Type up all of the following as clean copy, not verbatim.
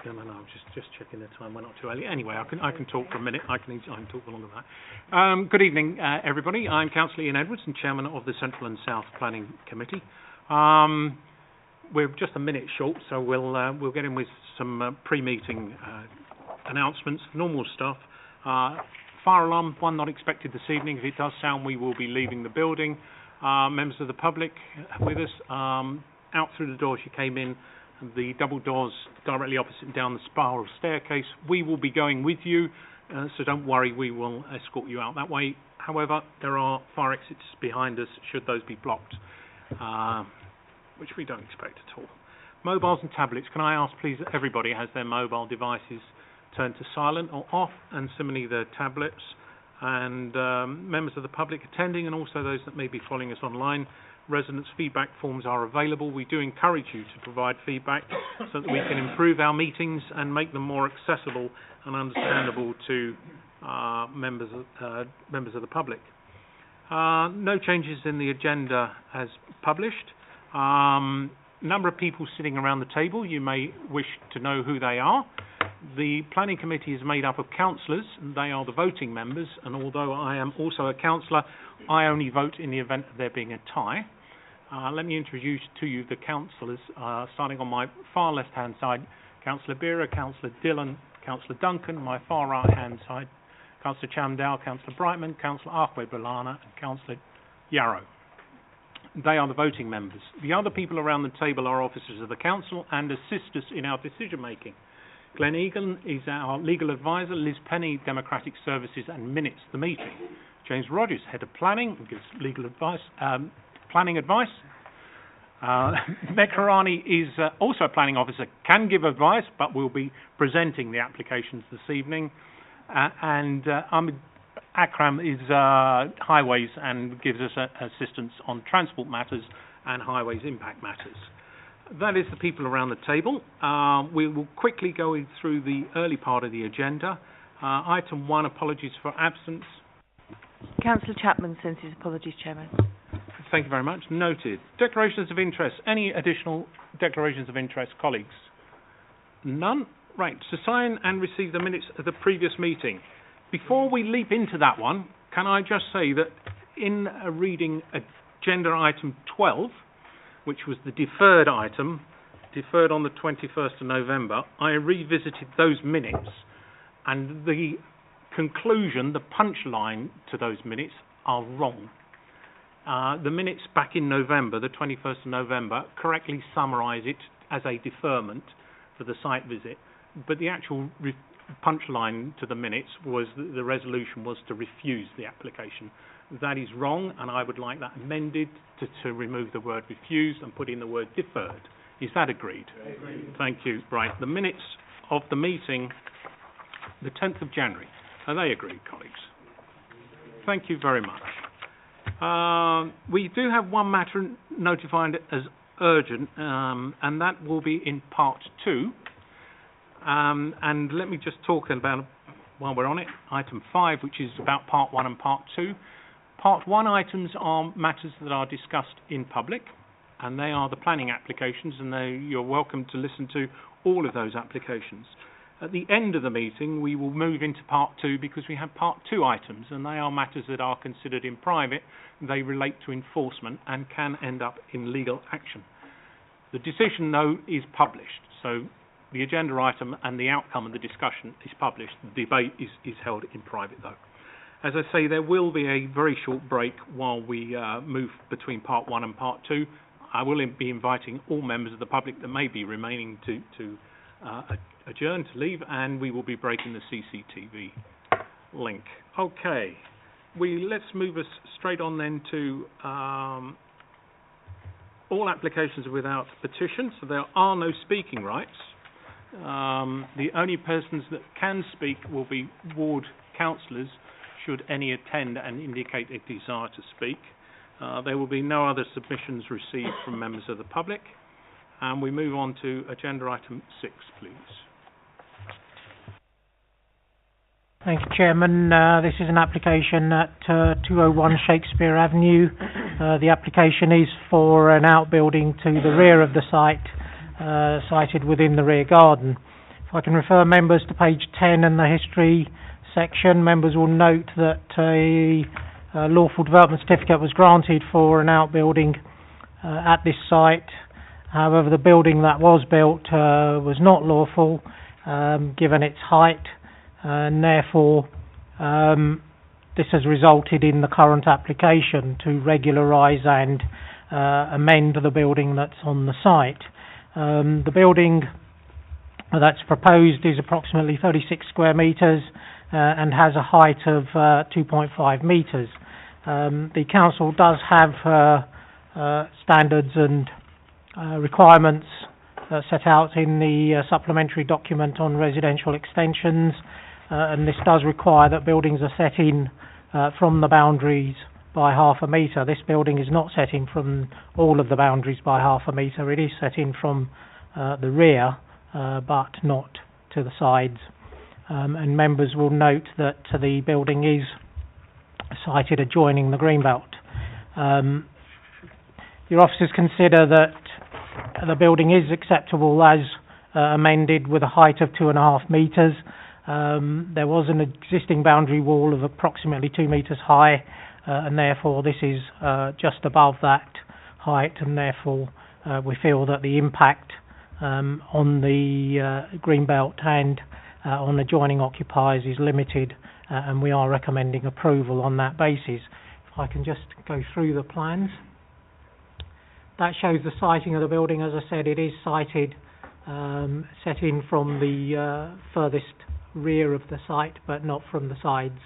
No, I was just checking the time. We're not too early. Anyway, I can talk for a minute. I can talk for longer than that. Good evening, everybody. I'm Councillor Ian Edwards and Chairman of the Central and South Planning Committee. We're just a minute short, so we'll get in with some pre-meeting announcements, normal stuff. Fire alarm, one not expected this evening. If it does sound, we will be leaving the building. Members of the public with us. Out through the doors you came in, the double doors directly opposite and down the spiral staircase. We will be going with you, so don't worry, we will escort you out that way. However, there are fire exits behind us should those be blocked, which we don't expect at all. Mobiles and tablets, can I ask please that everybody has their mobile devices turned to silent or off, and similarly the tablets, and members of the public attending and also those that may be following us online. Residents' feedback forms are available. We do encourage you to provide feedback so that we can improve our meetings and make them more accessible and understandable to members of the public. No changes in the agenda as published. Number of people sitting around the table. You may wish to know who they are. The planning committee is made up of councillors, and they are the voting members, and although I am also a councillor, I only vote in the event of there being a tie. Let me introduce to you the councillors, starting on my far left-hand side, Councillor Beera, Councillor Dillon, Councillor Duncan, my far right-hand side, Councillor Chamdow, Councillor Brightman, Councillor Arkway-Balana, and Councillor Yarrow. They are the voting members. The other people around the table are officers of the council and assist us in our decision-making. Glenn Egan is our legal advisor, Liz Penny, Democratic Services and minutes the meeting. James Rogers, Head of Planning, gives legal advice, planning advice. Meg Harani is also a planning officer, can give advice, but will be presenting the applications this evening. And Ahmed Akram is highways and gives us assistance on transport matters and highways impact matters. That is the people around the table. We will quickly go through the early part of the agenda. Item 1, apologies for absence. Councillor Chapman sends his apologies, Chairman. Thank you very much. Noted. Declarations of interest. Any additional declarations of interest, colleagues? None? Right. To sign and receive the minutes of the previous meeting. Before we leap into that one, can I just say that in reading agenda item 12, which was the deferred item, deferred on the 21st of November, I revisited those minutes, and the conclusion, the punchline to those minutes are wrong. The minutes back in November, the 21st of November, correctly summarise it as a deferment for the site visit, but the actual punchline to the minutes was that the resolution was to refuse the application. That is wrong, and I would like that amended to remove the word refused and put in the word deferred. Is that agreed? Agreed. Thank you. Right, the minutes of the meeting, the 10th of January. Are they agreed, colleagues? Thank you very much. We do have one matter notified as urgent, and that will be in part 2. And let me just talk about it while we're on it. Item 5, which is about part 1 and part 2. Part 1 items are matters that are discussed in public, and they are the planning applications, and you're welcome to listen to all of those applications. At the end of the meeting, we will move into part 2 because we have part 2 items, and they are matters that are considered in private. They relate to enforcement and can end up in legal action. The decision, though, is published, so the agenda item and the outcome of the discussion is published. The debate is held in private, though. As I say, there will be a very short break while we move between part 1 and part 2. I will be inviting all members of the public that may be remaining to adjourn, to leave, and we will be breaking the CCTV link. Okay, let's move us straight on then to all applications without petition, so there are no speaking rights. The only persons that can speak will be ward councillors, should any attend and indicate a desire to speak. There will be no other submissions received from members of the public. And we move on to agenda item 6, please. Thank you, Chairman. This is an application at 201 Shakespeare Avenue. The application is for an outbuilding to the rear of the site, sited within the rear garden. If I can refer members to page 10 and the history section, members will note that a lawful development certificate was granted for an outbuilding at this site. However, the building that was built was not lawful given its height, and therefore this has resulted in the current application to regularise and amend the building that's on the site. The building that's proposed is approximately 36 square metres and has a height of 2.5 metres. The council does have standards and requirements set out in the supplementary document on residential extensions, and this does require that buildings are set in from the boundaries by half a metre. This building is not set in from all of the boundaries by half a metre. It is set in from the rear, but not to the sides. And members will note that the building is sited adjoining the greenbelt. Your officers consider that the building is acceptable as amended with a height of 2.5 metres. There was an existing boundary wall of approximately 2 metres high, and therefore this is just above that height, and therefore we feel that the impact on the greenbelt and on adjoining occupiers is limited, and we are recommending approval on that basis. If I can just go through the plans. That shows the siting of the building. As I said, it is sited set in from the furthest rear of the site, but not from the sides,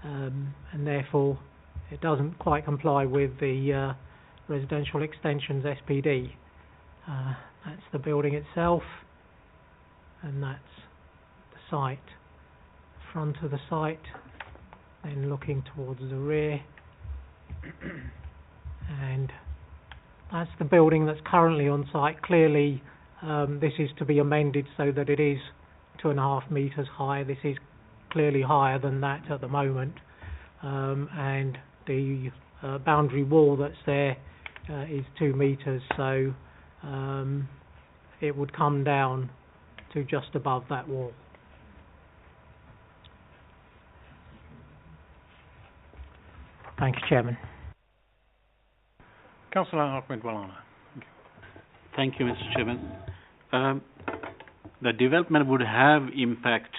and therefore it doesn't quite comply with the residential extensions SPD. That's the building itself, and that's the site, front of the site, then looking towards the rear, and that's the building that's currently on site. Clearly this is to be amended so that it is 2.5 metres high. This is clearly higher than that at the moment, and the boundary wall that's there is 2 metres, so it would come down to just above that wall. Thank you, Chairman. Councillor Ahmed-Walana. Thank you, Mr. Chairman. The development would have impact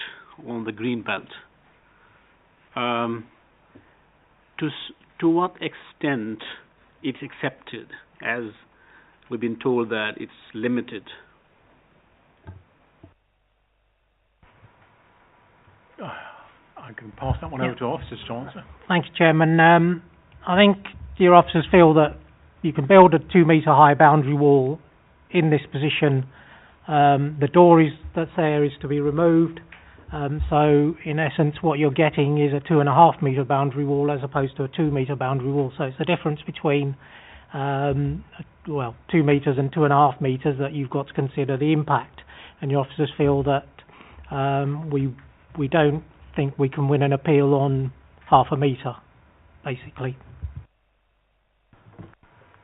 on the green belt. To what extent it's accepted, as we've been told that it's limited? I can pass that one over to officers to answer. Thank you, Chairman. I think your officers feel that you can build a 2 metre high boundary wall in this position. The door that's there is to be removed, so in essence what you're getting is a 2.5 metre boundary wall as opposed to a 2 metre boundary wall. So it's the difference between 2 metres and 2.5 metres that you've got to consider the impact, and your officers feel that we don't think we can win an appeal on half a metre, basically.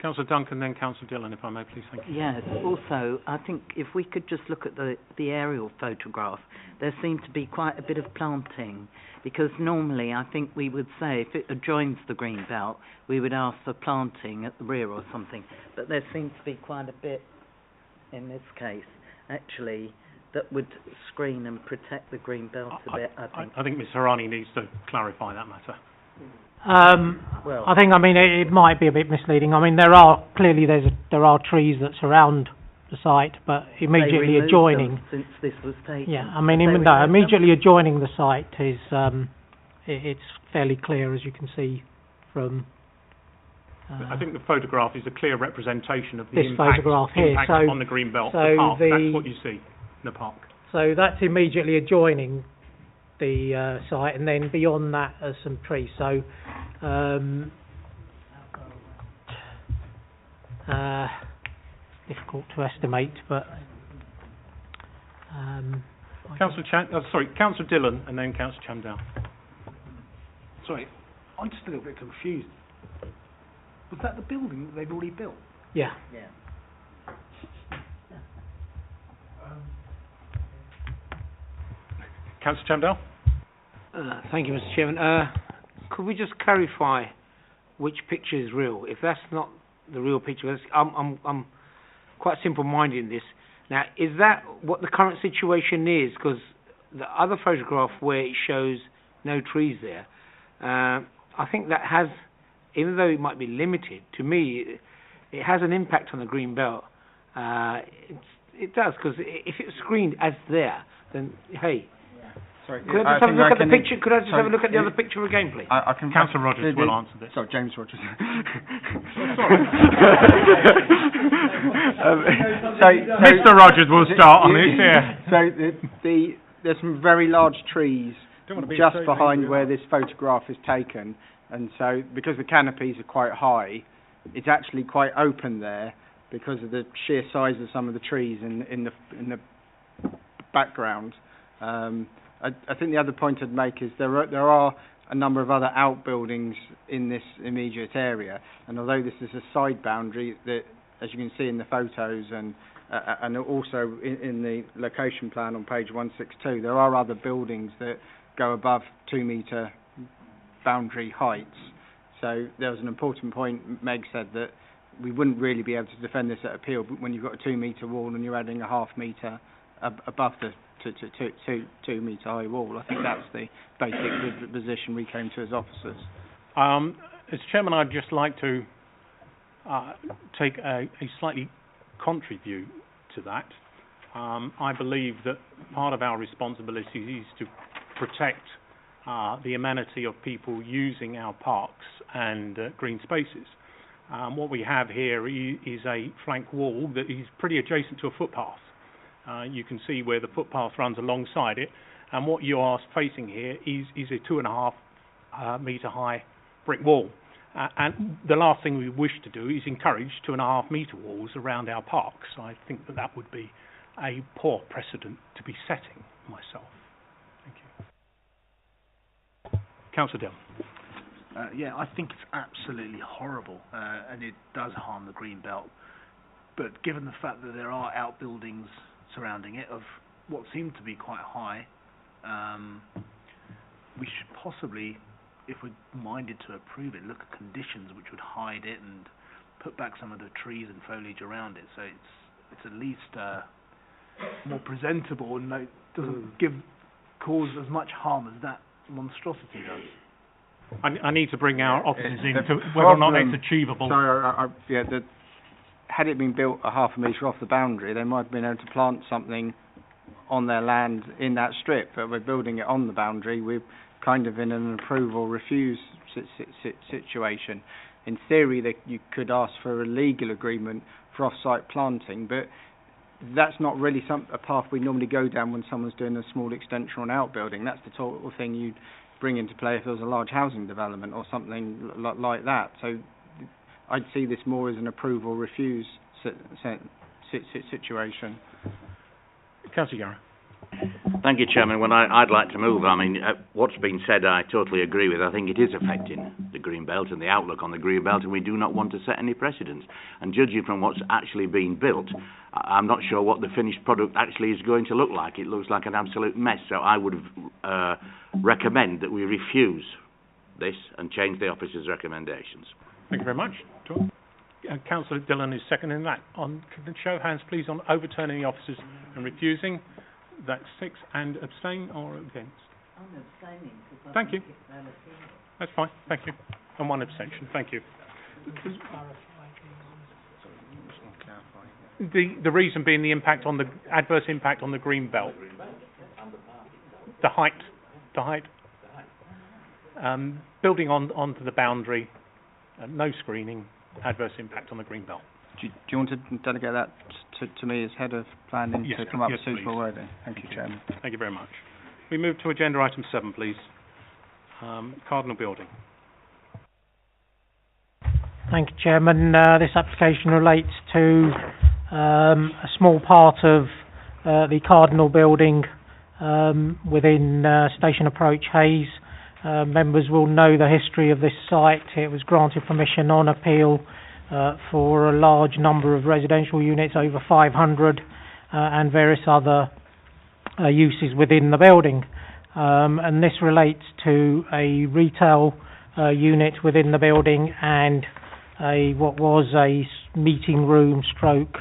Councillor Duncan, then Councillor Dillon, if I may, please. Thank you. Yes. Also, I think if we could just look at the aerial photograph, there seemed to be quite a bit of planting, because normally I think we would say if it adjoins the green belt, we would ask for planting at the rear or something. But there seems to be quite a bit in this case, actually, that would screen and protect the green belt a bit, I think. I think Ms Harani needs to clarify that matter. I think, it might be a bit misleading. There are trees that surround the site, but immediately adjoining. Since this was taken. Yeah, immediately adjoining the site is it's fairly clear, as you can see from. I think the photograph is a clear representation of the this photograph here. impact So on the green belt. so the park. the- That's what you see in the park. So that's immediately adjoining the site, and then beyond that are some trees. So difficult to estimate, but Councillor Dillon, and then Councillor Chamdow. Sorry, I'm just a little bit confused. Was that the building that they've already built? yeah. Yeah. Councillor Chandel? Thank you, Mr. Chairman. Could we just clarify which picture is real? If that's not the real picture, I'm quite simple-minded in this. Now, is that what the current situation is? Because the other photograph where it shows no trees there, I think that has, even though it might be limited, to me, it has an impact on the green belt. It does, because if it's screened as there, then, hey... Sorry, could I just have a look at the picture? Could I just have a look at the other picture again, please? Councillor Rogers will answer this. Sorry, James Rogers. Mr. Rogers will start on it, yeah. So there's some very large trees just behind where this photograph is taken, and so because the canopies are quite high, it's actually quite open there because of the sheer size of some of the trees in the background. I think the other point I'd make is there are a number of other outbuildings in this immediate area, and although this is a side boundary that, as you can see in the photos and also in the location plan on page 162, there are other buildings that go above 2 metre boundary heights. So there was an important point Meg said, that we wouldn't really be able to defend this at appeal when you've got a 2 metre wall and you're adding a half metre above the 2 metre high wall. I think that's the basic position we came to as officers. As Chairman, I'd just like to take a slightly contrary view to that. I believe that part of our responsibility is to protect the amenity of people using our parks and green spaces. What we have here is a flank wall that is pretty adjacent to a footpath. You can see where the footpath runs alongside it, and what you are facing here is a 2.5 metre high brick wall. And the last thing we wish to do is encourage 2.5 metre walls around our parks. I think that would be a poor precedent to be setting myself. Thank you. Councillor Dillon. Yeah, I think it's absolutely horrible, and it does harm the green belt. But given the fact that there are outbuildings surrounding it of what seem to be quite high, we should possibly, if we're minded to approve it, look at conditions which would hide it and put back some of the trees and foliage around it, so it's at least more presentable and doesn't cause as much harm as that monstrosity does. I need to bring our officers in to whether or not it's achievable. Sorry, had it been built a half a metre off the boundary, they might have been able to plant something on their land in that strip, but we're building it on the boundary. We're kind of in an approve-or-refuse situation. In theory, you could ask for a legal agreement for off-site planting, but that's not really a path we normally go down when someone's doing a small extension or an outbuilding. That's the sort of thing you'd bring into play if there was a large housing development or something like that. So I'd see this more as an approve or refuse situation. Councillor Yarra. Thank you, Chairman. When I'd like to move, I mean, what's been said I totally agree with. I think it is affecting the green belt and the outlook on the green belt, and we do not want to set any precedents. And judging from what's actually being built, I'm not sure what the finished product actually is going to look like. It looks like an absolute mess, so I would recommend that we refuse this and change the officer's recommendations. Thank you very much. Councillor Dillon is seconding that. Can the show of hands, please, on overturning the officers and refusing? That's 6, and abstain or against? I'm abstaining. Thank you. That's fine. Thank you. And 1 abstention. Thank you. The reason being the impact on the adverse impact on the green belt. The height. Building onto the boundary. No screening. Adverse impact on the green belt. Do you want to delegate that to me as head of planning to come up with suitable please. wording? Thank you, Chairman. Thank you very much. We move to agenda item 7, please. Cardinal Building. Thank you, Chairman. This application relates to a small part of the Cardinal Building within Station Approach Hayes. Members will know the history of this site. It was granted permission on appeal for a large number of residential units, over 500, and various other uses within the building. and this relates to a retail unit within the building and what was a meeting room stroke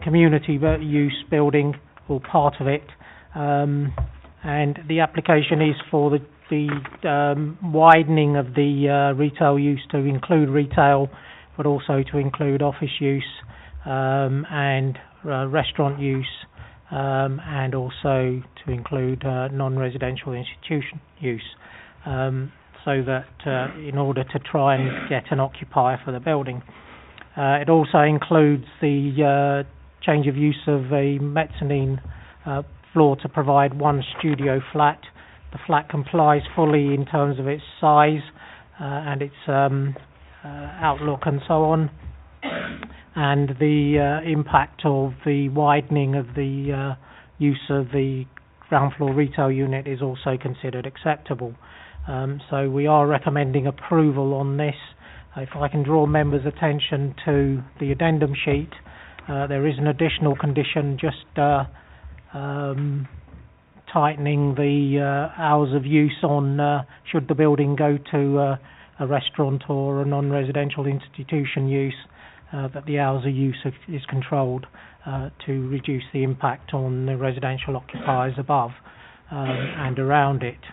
community use building, or part of it, and the application is for the widening of the retail use to include retail, but also to include office use and restaurant use, and also to include non-residential institution use, so that in order to try and get an occupier for the building. It also includes the change of use of a mezzanine floor to provide one studio flat. The flat complies fully in terms of its size and its outlook and so on. And the impact of the widening of the use of the ground floor retail unit is also considered acceptable. So we are recommending approval on this. If I can draw members' attention to the addendum sheet, there is an additional condition just tightening the hours of use on should the building go to a restaurant or a non-residential institution use, that the hours of use is controlled to reduce the impact on the residential occupiers above and around it.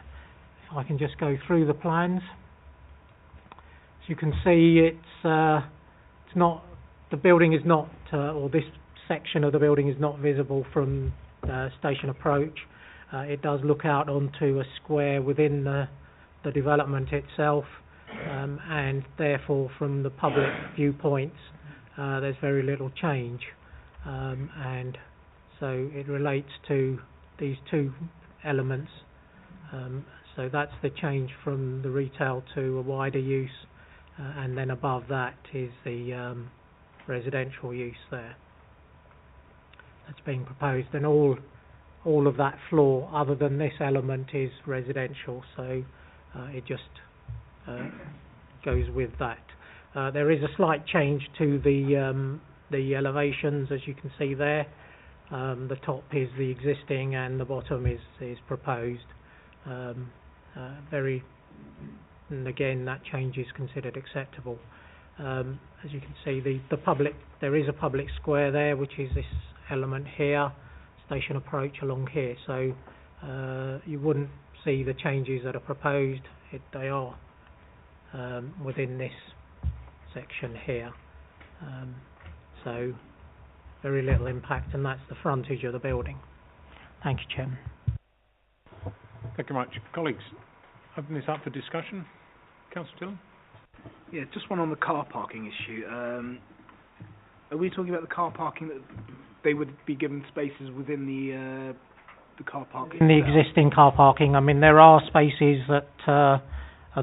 If I can just go through the plans. As you can see, it's not, the building is not, or this section of the building is not visible from station approach. It does look out onto a square within the development itself, and therefore from the public viewpoints there's very little change, and so it relates to these two elements. So that's the change from the retail to a wider use, and then above that is the residential use there that's being proposed, and all of that floor other than this element is residential, so it just goes with that. There is a slight change to the elevations, as you can see there. The top is the existing and the bottom is proposed. And again, that change is considered acceptable. As you can see, there is a public square there, which is this element here, station approach along here. So you wouldn't see the changes that are proposed. They are within this section here. So very little impact, and that's the frontage of the building. Thank you, Chairman. Thank you much. Colleagues, open this up for discussion. Councillor Dillon? Yeah, just one on the car parking issue. Are we talking about the car parking that they would be given spaces within the car park? In the existing car parking, I mean, there are spaces that are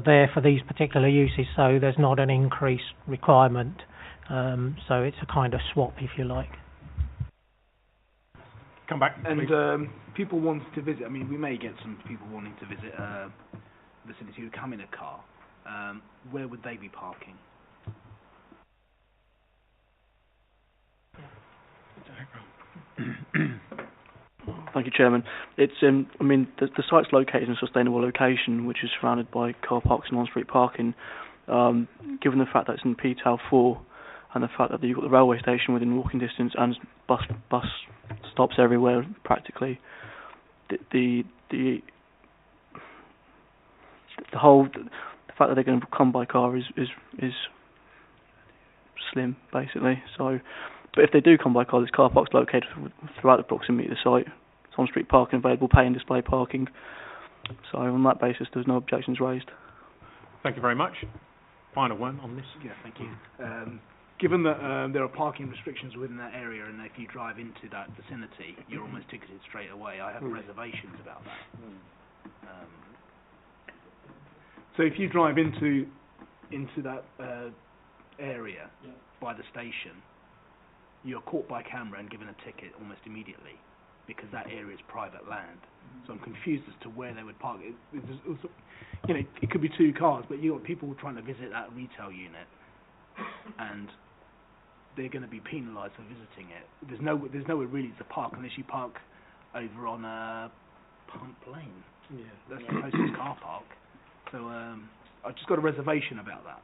there for these particular uses, so there's not an increased requirement. So it's a kind of swap, if you like. Come back, please. And people wanting to visit, I mean, we may get some people wanting to visit the vicinity who come in a car. Where would they be parking? Thank you, Chairman. It's I mean, the site's located in a sustainable location, which is surrounded by car parks and on-street parking. Given the fact that it's in PTAL 4, and the fact that you've got the railway station within walking distance and bus stops everywhere practically, the fact that they're going to come by car is slim, basically. So, but if they do come by car, there's car parks located throughout the proximity of the site. It's on-street parking available, pay and display parking. So on that basis, there's no objections raised. Thank you very much. Final one on this. Yeah, thank you. Given that there are parking restrictions within that area, and if you drive into that vicinity, you're almost ticketed straight away. I have reservations about that. So if you drive into that area by the station, you're caught by camera and given a ticket almost immediately, because that area is private land. So I'm confused as to where they would park. There's also, you know, it could be two cars, but you've got people trying to visit that retail unit, and they're going to be penalised for visiting it. There's nowhere really to park unless you park over on Pump Lane. Yeah. That's the closest car park. So I've just got a reservation about that.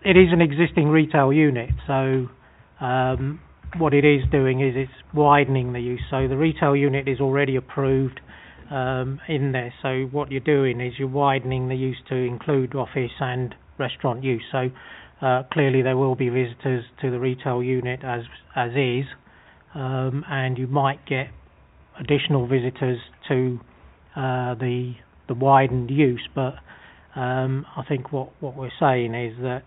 It is an existing retail unit, so what it is doing is it's widening the use. So the retail unit is already approved in there. So what you're doing is you're widening the use to include office and restaurant use. So clearly there will be visitors to the retail unit as is, and you might get additional visitors to the widened use. But I think what we're saying is that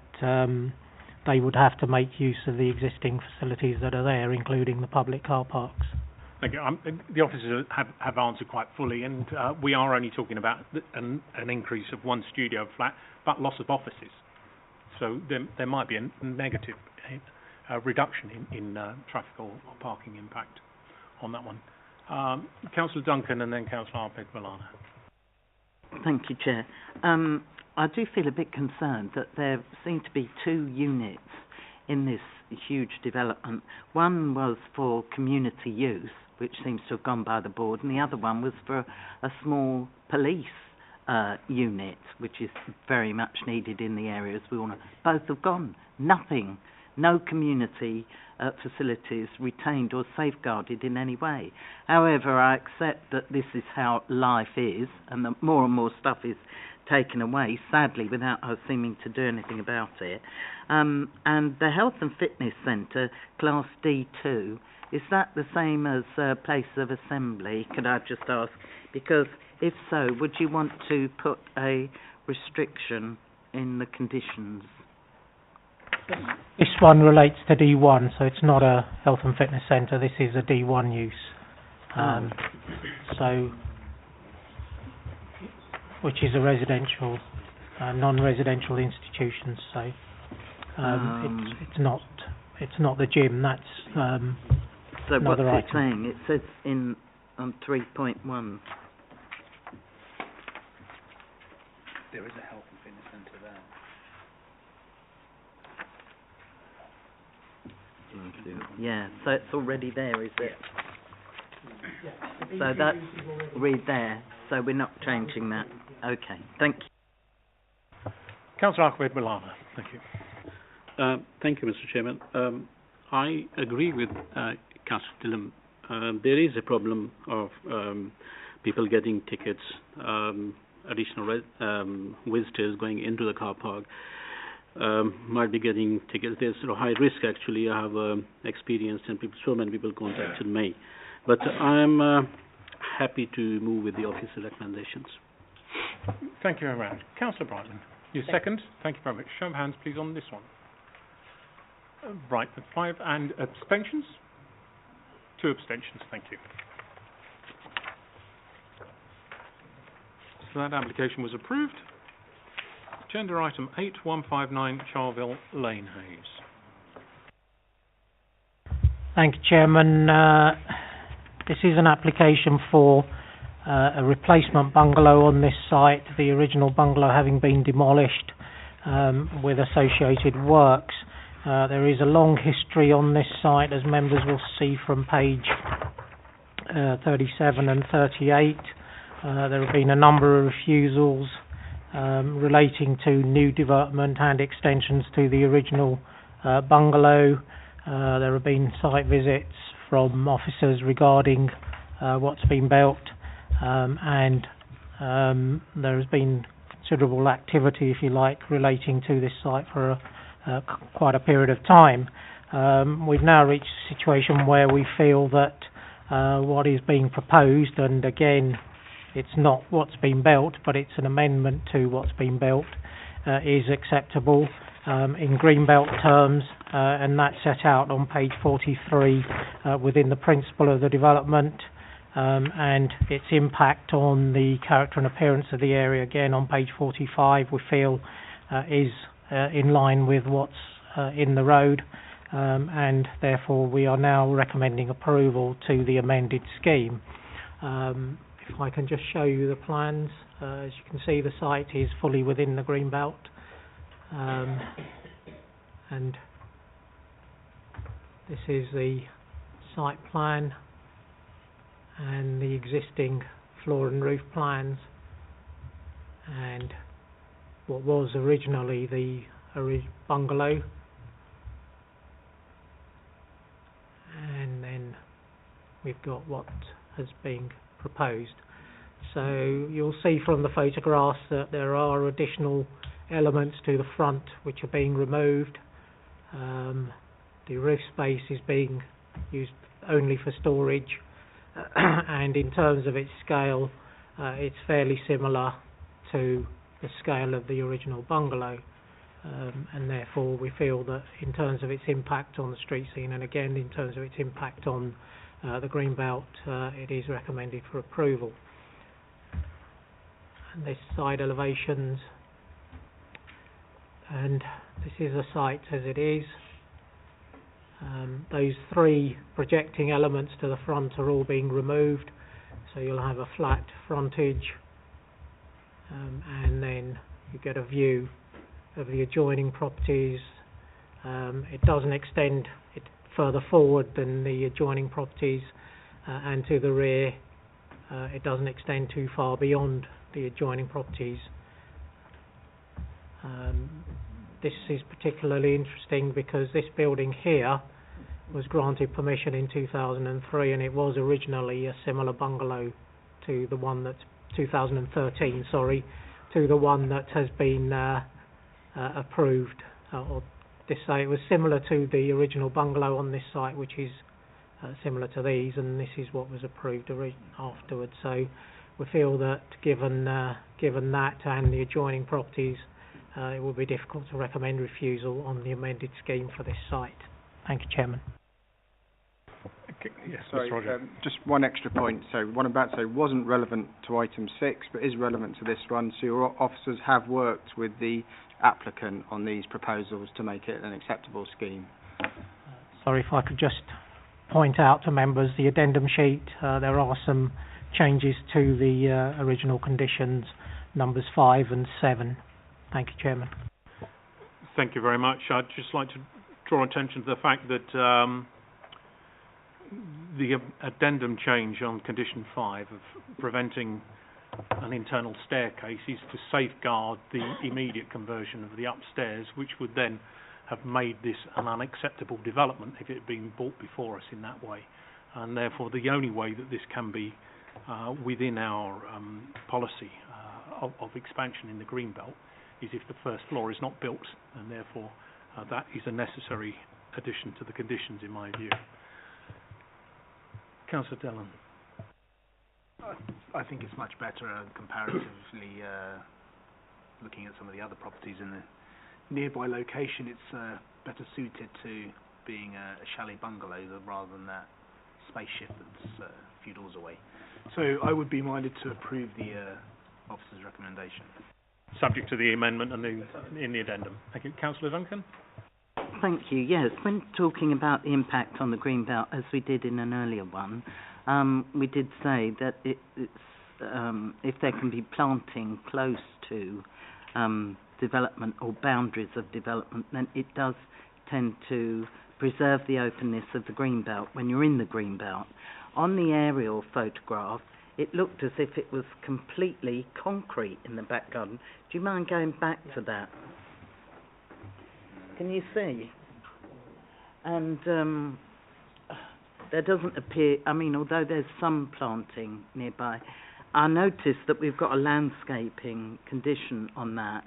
they would have to make use of the existing facilities that are there, including the public car parks. Thank you. The officers have answered quite fully, and we are only talking about an increase of one studio flat, but loss of offices. So there might be a negative reduction in traffic or parking impact on that one. Councillor Duncan and then Councillor Arpeg-Villana. Thank you, Chair. I do feel a bit concerned that there seem to be two units in this huge development. One was for community use, which seems to have gone by the board, and the other one was for a small police unit, which is very much needed in the areas we all know. Both have gone. Nothing. No community facilities retained or safeguarded in any way. However, I accept that this is how life is, and that more and more stuff is taken away, sadly, without us seeming to do anything about it. And the Health and Fitness Centre, Class D2, is that the same as place of assembly, could I just ask? Because if so, would you want to put a restriction in the conditions? This one relates to D1, so it's not a health and fitness centre. This is a D1 use. So, which is a residential, non-residential institution. So, it's not the gym. That's so what's another it item. saying? It says on 3.1. There is a health and fitness centre there. Yeah, so it's already there, is it? So that's read there, so we're not changing that. Okay, thank you. Councillor Arpeg-Villana, thank you. Thank you, Mr. Chairman. I agree with Councillor Dillon. There is a problem of people getting tickets, additional visitors going into the car park. Might be getting tickets. There's high risk actually. I have experienced, and so many people contacted me. But I'm happy to move with the officer recommendations. Thank you very much. Councillor Brightman, your second. Thank you very much. Show of hands, please, on this one. Right, 5 and abstentions? 2 abstentions, thank you. So that application was approved. Agenda item 8159, Charleville Lane, Hayes. Thank you, Chairman. This is an application for a replacement bungalow on this site, the original bungalow having been demolished with associated works. There is a long history on this site, as members will see from page 37 and 38. There have been a number of refusals relating to new development and extensions to the original bungalow. There have been site visits from officers regarding what's been built, and there has been considerable activity, if you like, relating to this site for quite a period of time. We've now reached a situation where we feel that what is being proposed, and again, it's not what's been built, but it's an amendment to what's been built, is acceptable in Greenbelt terms, and that's set out on page 43 within the principle of the development, and its impact on the character and appearance of the area, again on page 45, we feel is in line with what's in the road, and therefore we are now recommending approval to the amended scheme. If I can just show you the plans, as you can see, the site is fully within the green belt, and this is the site plan and the the existing floor and roof plans and what was originally the bungalow, and then we've got what has been proposed. So you'll see from the photographs that there are additional elements to the front which are being removed. The roof space is being used only for storage, and in terms of its scale, it's fairly similar to the scale of the original bungalow, and therefore we feel that in terms of its impact on the street scene, and again in terms of its impact on the green belt, it is recommended for approval. And this side elevations, and this is the site as it is. Those three projecting elements to the front are all being removed, so you'll have a flat frontage, and then you get a view of the adjoining properties. It doesn't extend it further forward than the adjoining properties, and to the rear it doesn't extend too far beyond the adjoining properties. This is particularly interesting because this building here was granted permission in 2003, and it was originally a similar bungalow to the one that 2013, sorry, to the one that has been approved. Or this site, it was similar to the original bungalow on this site, which is similar to these, and this is what was approved afterwards. So we feel that given that and the adjoining properties, it would be difficult to recommend refusal on the amended scheme for this site. Thank you, Chairman. Okay. Yes, Sorry, Mr. Roger. just one extra point. So what I'm about to say wasn't relevant to item 6, but is relevant to this one. So your officers have worked with the applicant on these proposals to make it an acceptable scheme. Sorry, if I could just point out to members the addendum sheet. There are some changes to the original conditions, numbers 5 and 7. Thank you, Chairman. Thank you very much. I'd just like to draw attention to the fact that the addendum change on condition 5 of preventing an internal staircase is to safeguard the immediate conversion of the upstairs, which would then have made this an unacceptable development if it had been bought before us in that way. And therefore the only way that this can be within our policy of expansion in the Greenbelt is if the first floor is not built, and therefore that is a necessary addition to the conditions in my view. Councillor Dillon. I think it's much better comparatively looking at some of the other properties in the nearby location. It's better suited to being a chalet bungalow rather than that spaceship that's a few doors away. So I would be minded to approve the officer's recommendation. Subject to the amendment and in the addendum. Thank you. Councillor Duncan? Thank you. Yes, when talking about the impact on the Greenbelt, as we did in an earlier one, we did say that it's if there can be planting close to development or boundaries of development, then it does tend to preserve the openness of the Greenbelt when you're in the Greenbelt. On the aerial photograph, it looked as if it was completely concrete in the back garden. Do you mind going back to that? Can you see? And there doesn't appear, I mean, although there's some planting nearby, I noticed that we've got a landscaping condition on that.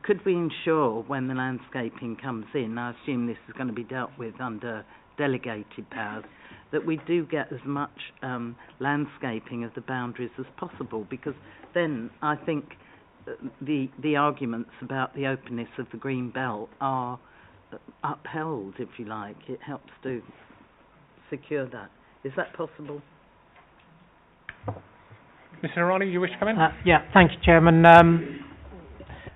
Could we ensure when the landscaping comes in, I assume this is going to be dealt with under delegated powers, that we do get as much landscaping of the boundaries as possible, because then I think the arguments about the openness of the green belt are upheld, if you like. It helps to secure that. Is that possible? Mr. Irani, you wish to come in? Yeah, thank you, Chairman.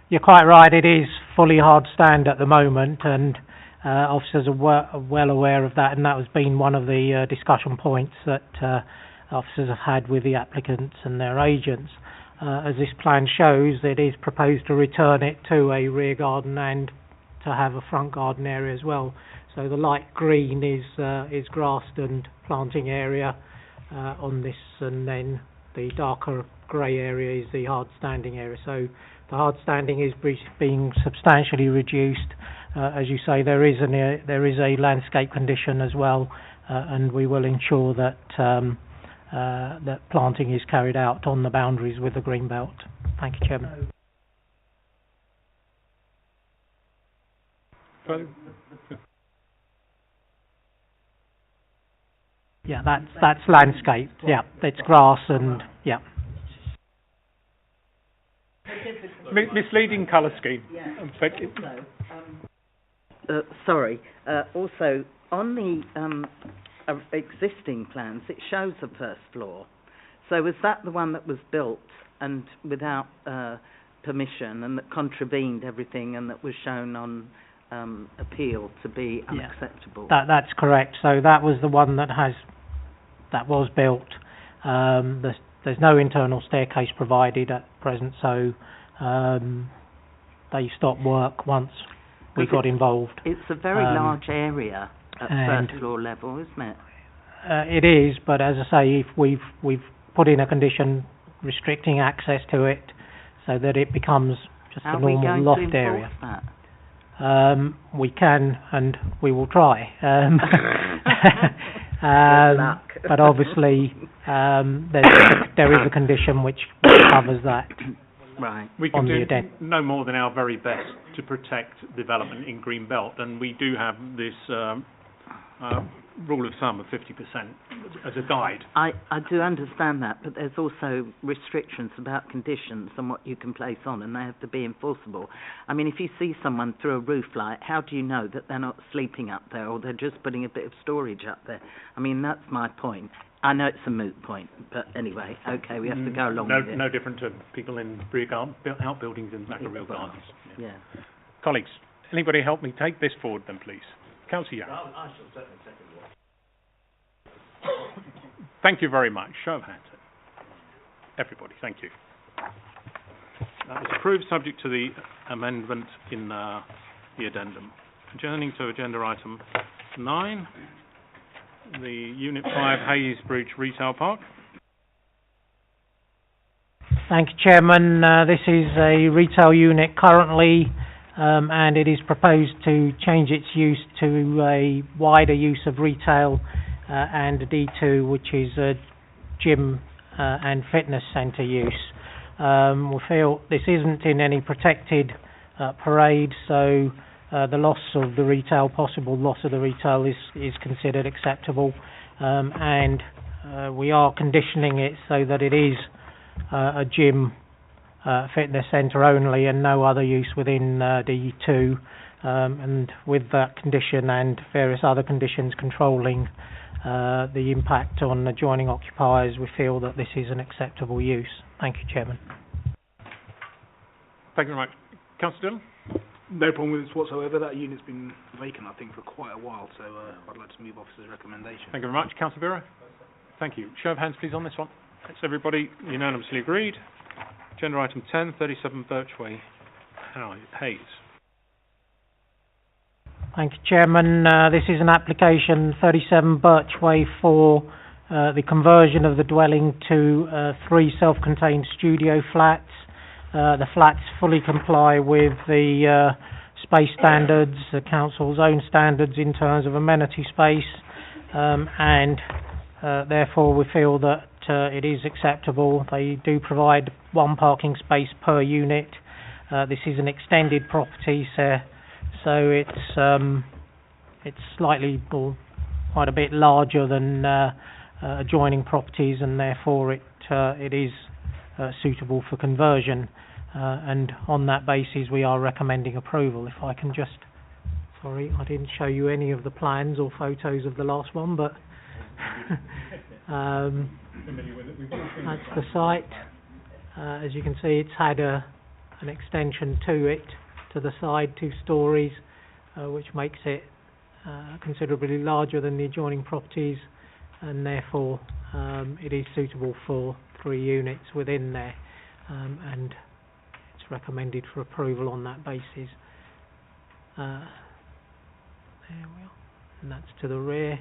You're quite right, it is fully hard stand at the moment, and officers are well aware of that, and that has been one of the discussion points that officers have had with the applicants and their agents. As this plan shows, it is proposed to return it to a rear garden and to have a front garden area as well. So the light green is grassed and planting area, on this, and then the darker grey area is the hard standing area. So the hard standing is being substantially reduced. As you say, there is a landscape condition as well, and we will ensure that that planting is carried out on the boundaries with the green belt. Thank you, Chairman. Yeah, that's landscape. Yeah, it's grass and yeah. Misleading colour scheme. Sorry. Also, on the existing plans, it shows a first floor. So was that the one that was built and without permission, and that contravened everything, and that was shown on appeal to be unacceptable? That's correct. So that was the one that was built. There's no internal staircase provided at present, so they stopped work once we got involved. It's a very large area at first floor level, isn't it? It is, but as I say, if we've put in a condition restricting access to it so that it becomes just a normal loft area. That? We can, and we will try. But obviously, there is a condition which covers that. Right. We can do no more than our very best to protect development in Greenbelt, and we do have this rule of thumb of 50% as a guide. I do understand that, but there's also restrictions about conditions and what you can place on, and they have to be enforceable. I mean, if you see someone through a roof light, how do you know that they're not sleeping up there, or they're just putting a bit of storage up there? I mean, that's my point. I know it's a moot point, but anyway, okay, we have to go along with it. No different to people in rear outbuildings in the back of real gardens. Yeah. Colleagues, anybody help me take this forward then, please? Councillor Young. I shall certainly second that. Thank you very much. Show of hands. Everybody, thank you. That is approved, subject to the amendment in the addendum. Adjourning to agenda item 9, the Unit 5 Haysbridge Retail Park. Thank you, Chairman. This is a retail unit currently, and it is proposed to change its use to a wider use of retail and a D2, which is a gym and fitness centre use. We feel this isn't in any protected parade, so the possible loss of the retail is considered acceptable, and we are conditioning it so that it is a gym fitness centre only and no other use within D2, and with that condition and various other conditions controlling the impact on adjoining occupiers, we feel that this is an acceptable use. Thank you, Chairman. Thank you very much. Councillor Dillon? No problem with this whatsoever. That unit's been vacant, I think, for quite a while, so I'd like to move officer's recommendation. Thank you very much. Councillor Borough? Thank you. Show of hands, please, on this one. That's everybody unanimously agreed. Agenda item 10, 37 Birchway, Hayes. Thank you, Chairman. This is an application 37 Birchway for the conversion of the dwelling to 3 self-contained studio flats. The flats fully comply with the space standards, the council's own standards in terms of amenity space, and therefore we feel that it is acceptable. They do provide 1 parking space per unit. This is an extended property, so it's slightly or quite a bit larger than adjoining properties, and therefore it is suitable for conversion. And on that basis, we are recommending approval. If I can just, sorry, I didn't show you any of the plans or photos of the last one, but that's the site. As you can see, it's had an extension to it, to the side, 2 stories, which makes it considerably larger than the adjoining properties, and therefore it is suitable for 3 units within there, and it's recommended for approval on that basis. There we are, and that's to the rear.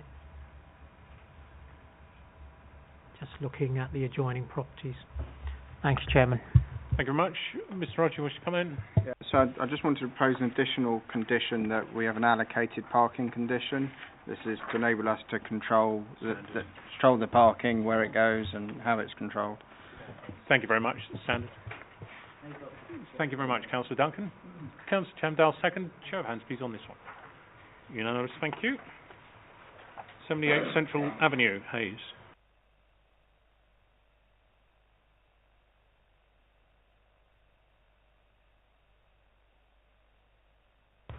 just looking at the adjoining properties. Thank you, Chairman. Thank you very much. Mr. Roger, you wish to come in? Yeah, so I just wanted to propose an additional condition that we have an allocated parking condition. This is to enable us to control the parking, where it goes and how it's controlled. Thank you very much. Standard. Thank you very much, Councillor Duncan. Councillor Chamdale, second. Show of hands, please, on this one. Unanimous, thank you. 78 Central Avenue, Hayes.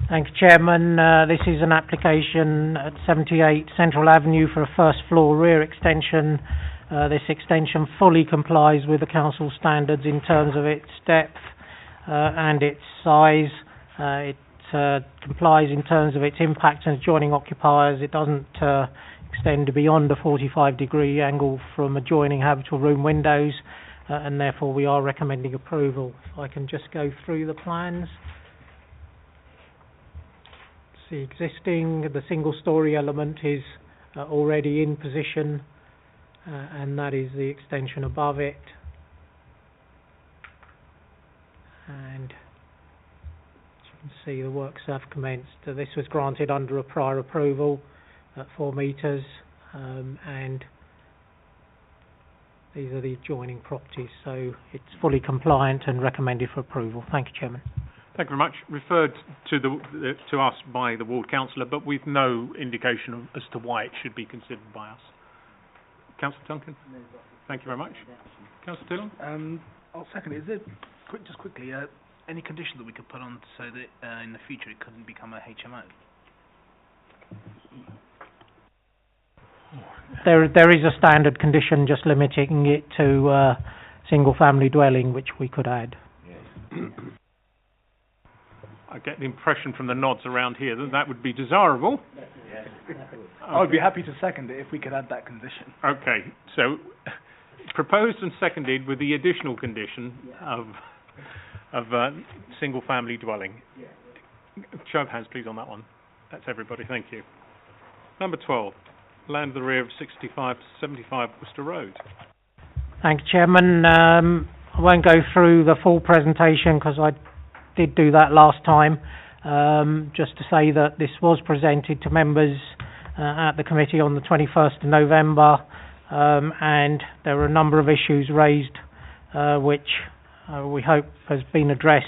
Thank you, Chairman. This is an application at 78 Central Avenue for a first floor rear extension. This extension fully complies with the council standards in terms of its depth and its size. It complies in terms of its impact on adjoining occupiers. It doesn't extend beyond a 45-degree angle from adjoining habitable room windows, and therefore we are recommending approval. If I can just go through the plans. The existing, the single-storey element is already in position, and that is the extension above it. And as you can see, the works have commenced. This was granted under a prior approval at 4 metres, and these are the adjoining properties, so it's fully compliant and recommended for approval. Thank you, Chairman. Thank you very much. Referred to us by the ward councillor, but we've no indication as to why it should be considered by us. Councillor Duncan. Thank you very much. Councillor Dillon. I'll second it. Is there, just quickly, any condition that we could put on so that in the future it couldn't become a HMO? There is a standard condition just limiting it to single-family dwelling, which we could add. I get the impression from the nods around here that that would be desirable. Yes. I would be happy to second it if we could add that condition. Okay, so proposed and seconded with the additional condition of single-family dwelling. Show of hands, please, on that one. That's everybody. Thank you. Number 12, land of the rear of 65 to 75 Worcester Road. Thank you, Chairman. I won't go through the full presentation because I did do that last time. Just to say that this was presented to members at the committee on the 21st of November, and there were a number of issues raised which we hope has been addressed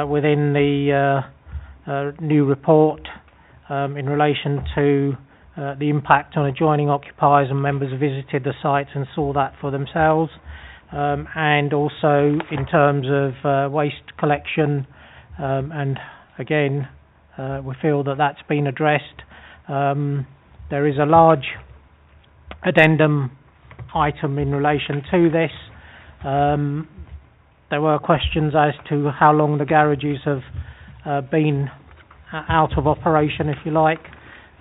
within the new report in relation to the impact on adjoining occupiers, and members visited the sites and saw that for themselves. And also in terms of waste collection, and again we feel that that's been addressed. There is a large addendum item in relation to this. There were questions as to how long the garages have been out of operation, if you like.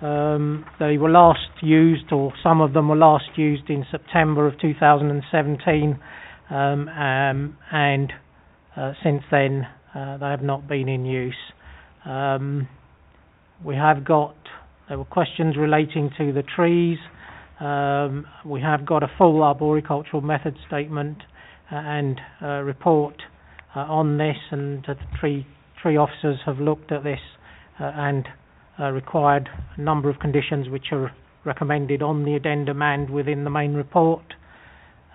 They were last used, or some of them were last used in September of 2017, and since then they have not been in use. There were questions relating to the trees. We have got a full arboricultural method statement and report on this, and the tree officers have looked at this and required a number of conditions which are recommended on the addendum and within the main report.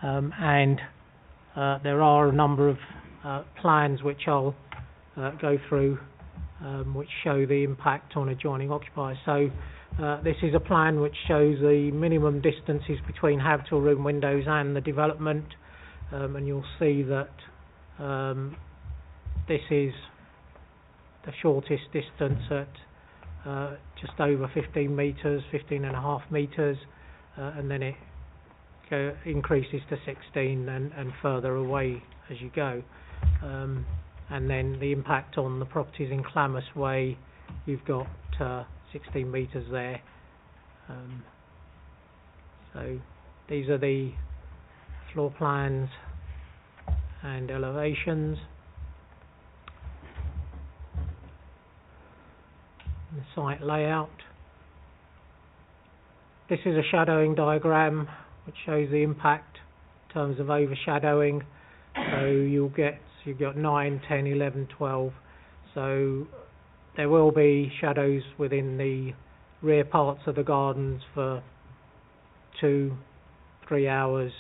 And there are a number of plans which I'll go through which show the impact on adjoining occupiers. So this is a plan which shows the minimum distances between habitable room windows and the development, and you'll see that this is the shortest distance at just over 15 metres, 15.5 metres, and then it increases to 16 and further away as you go. And then the impact on the properties in Clammas Way, you've got 16 metres there. So these are the floor plans and elevations. And the site layout. This is a shadowing diagram which shows the impact in terms of overshadowing. So you've got 9, 10, 11, 12. So there will be shadows within the rear parts of the gardens for 2-3 hours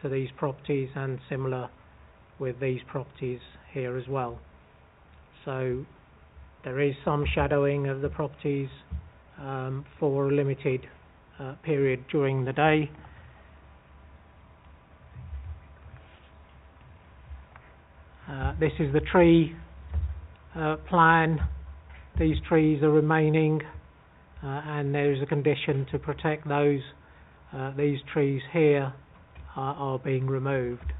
to these properties, and similar with these properties here as well. So there is some shadowing of the properties for a limited period during the day. This is the tree plan. These trees are remaining, and there is a condition to protect those. These trees here are being removed,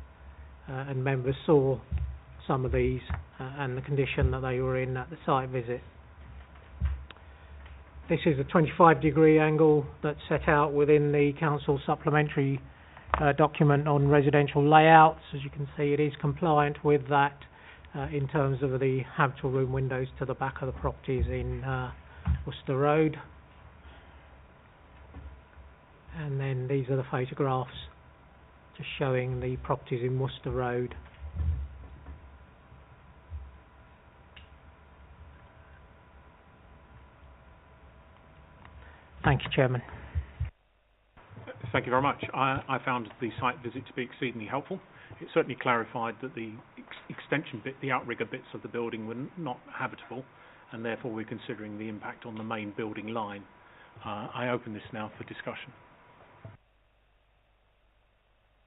and members saw some of these and the condition that they were in at the site visit. This is a 25-degree angle that's set out within the council supplementary document on residential layouts. As you can see, it is compliant with that in terms of the habitable room windows to the back of the properties in Worcester Road. And then these are the photographs just showing the properties in Worcester Road. Thank you, Chairman. Thank you very much. I found the site visit to be exceedingly helpful. It certainly clarified that the extension bit, the outrigger bits of the building were not habitable, and therefore we're considering the impact on the main building line. I open this now for discussion.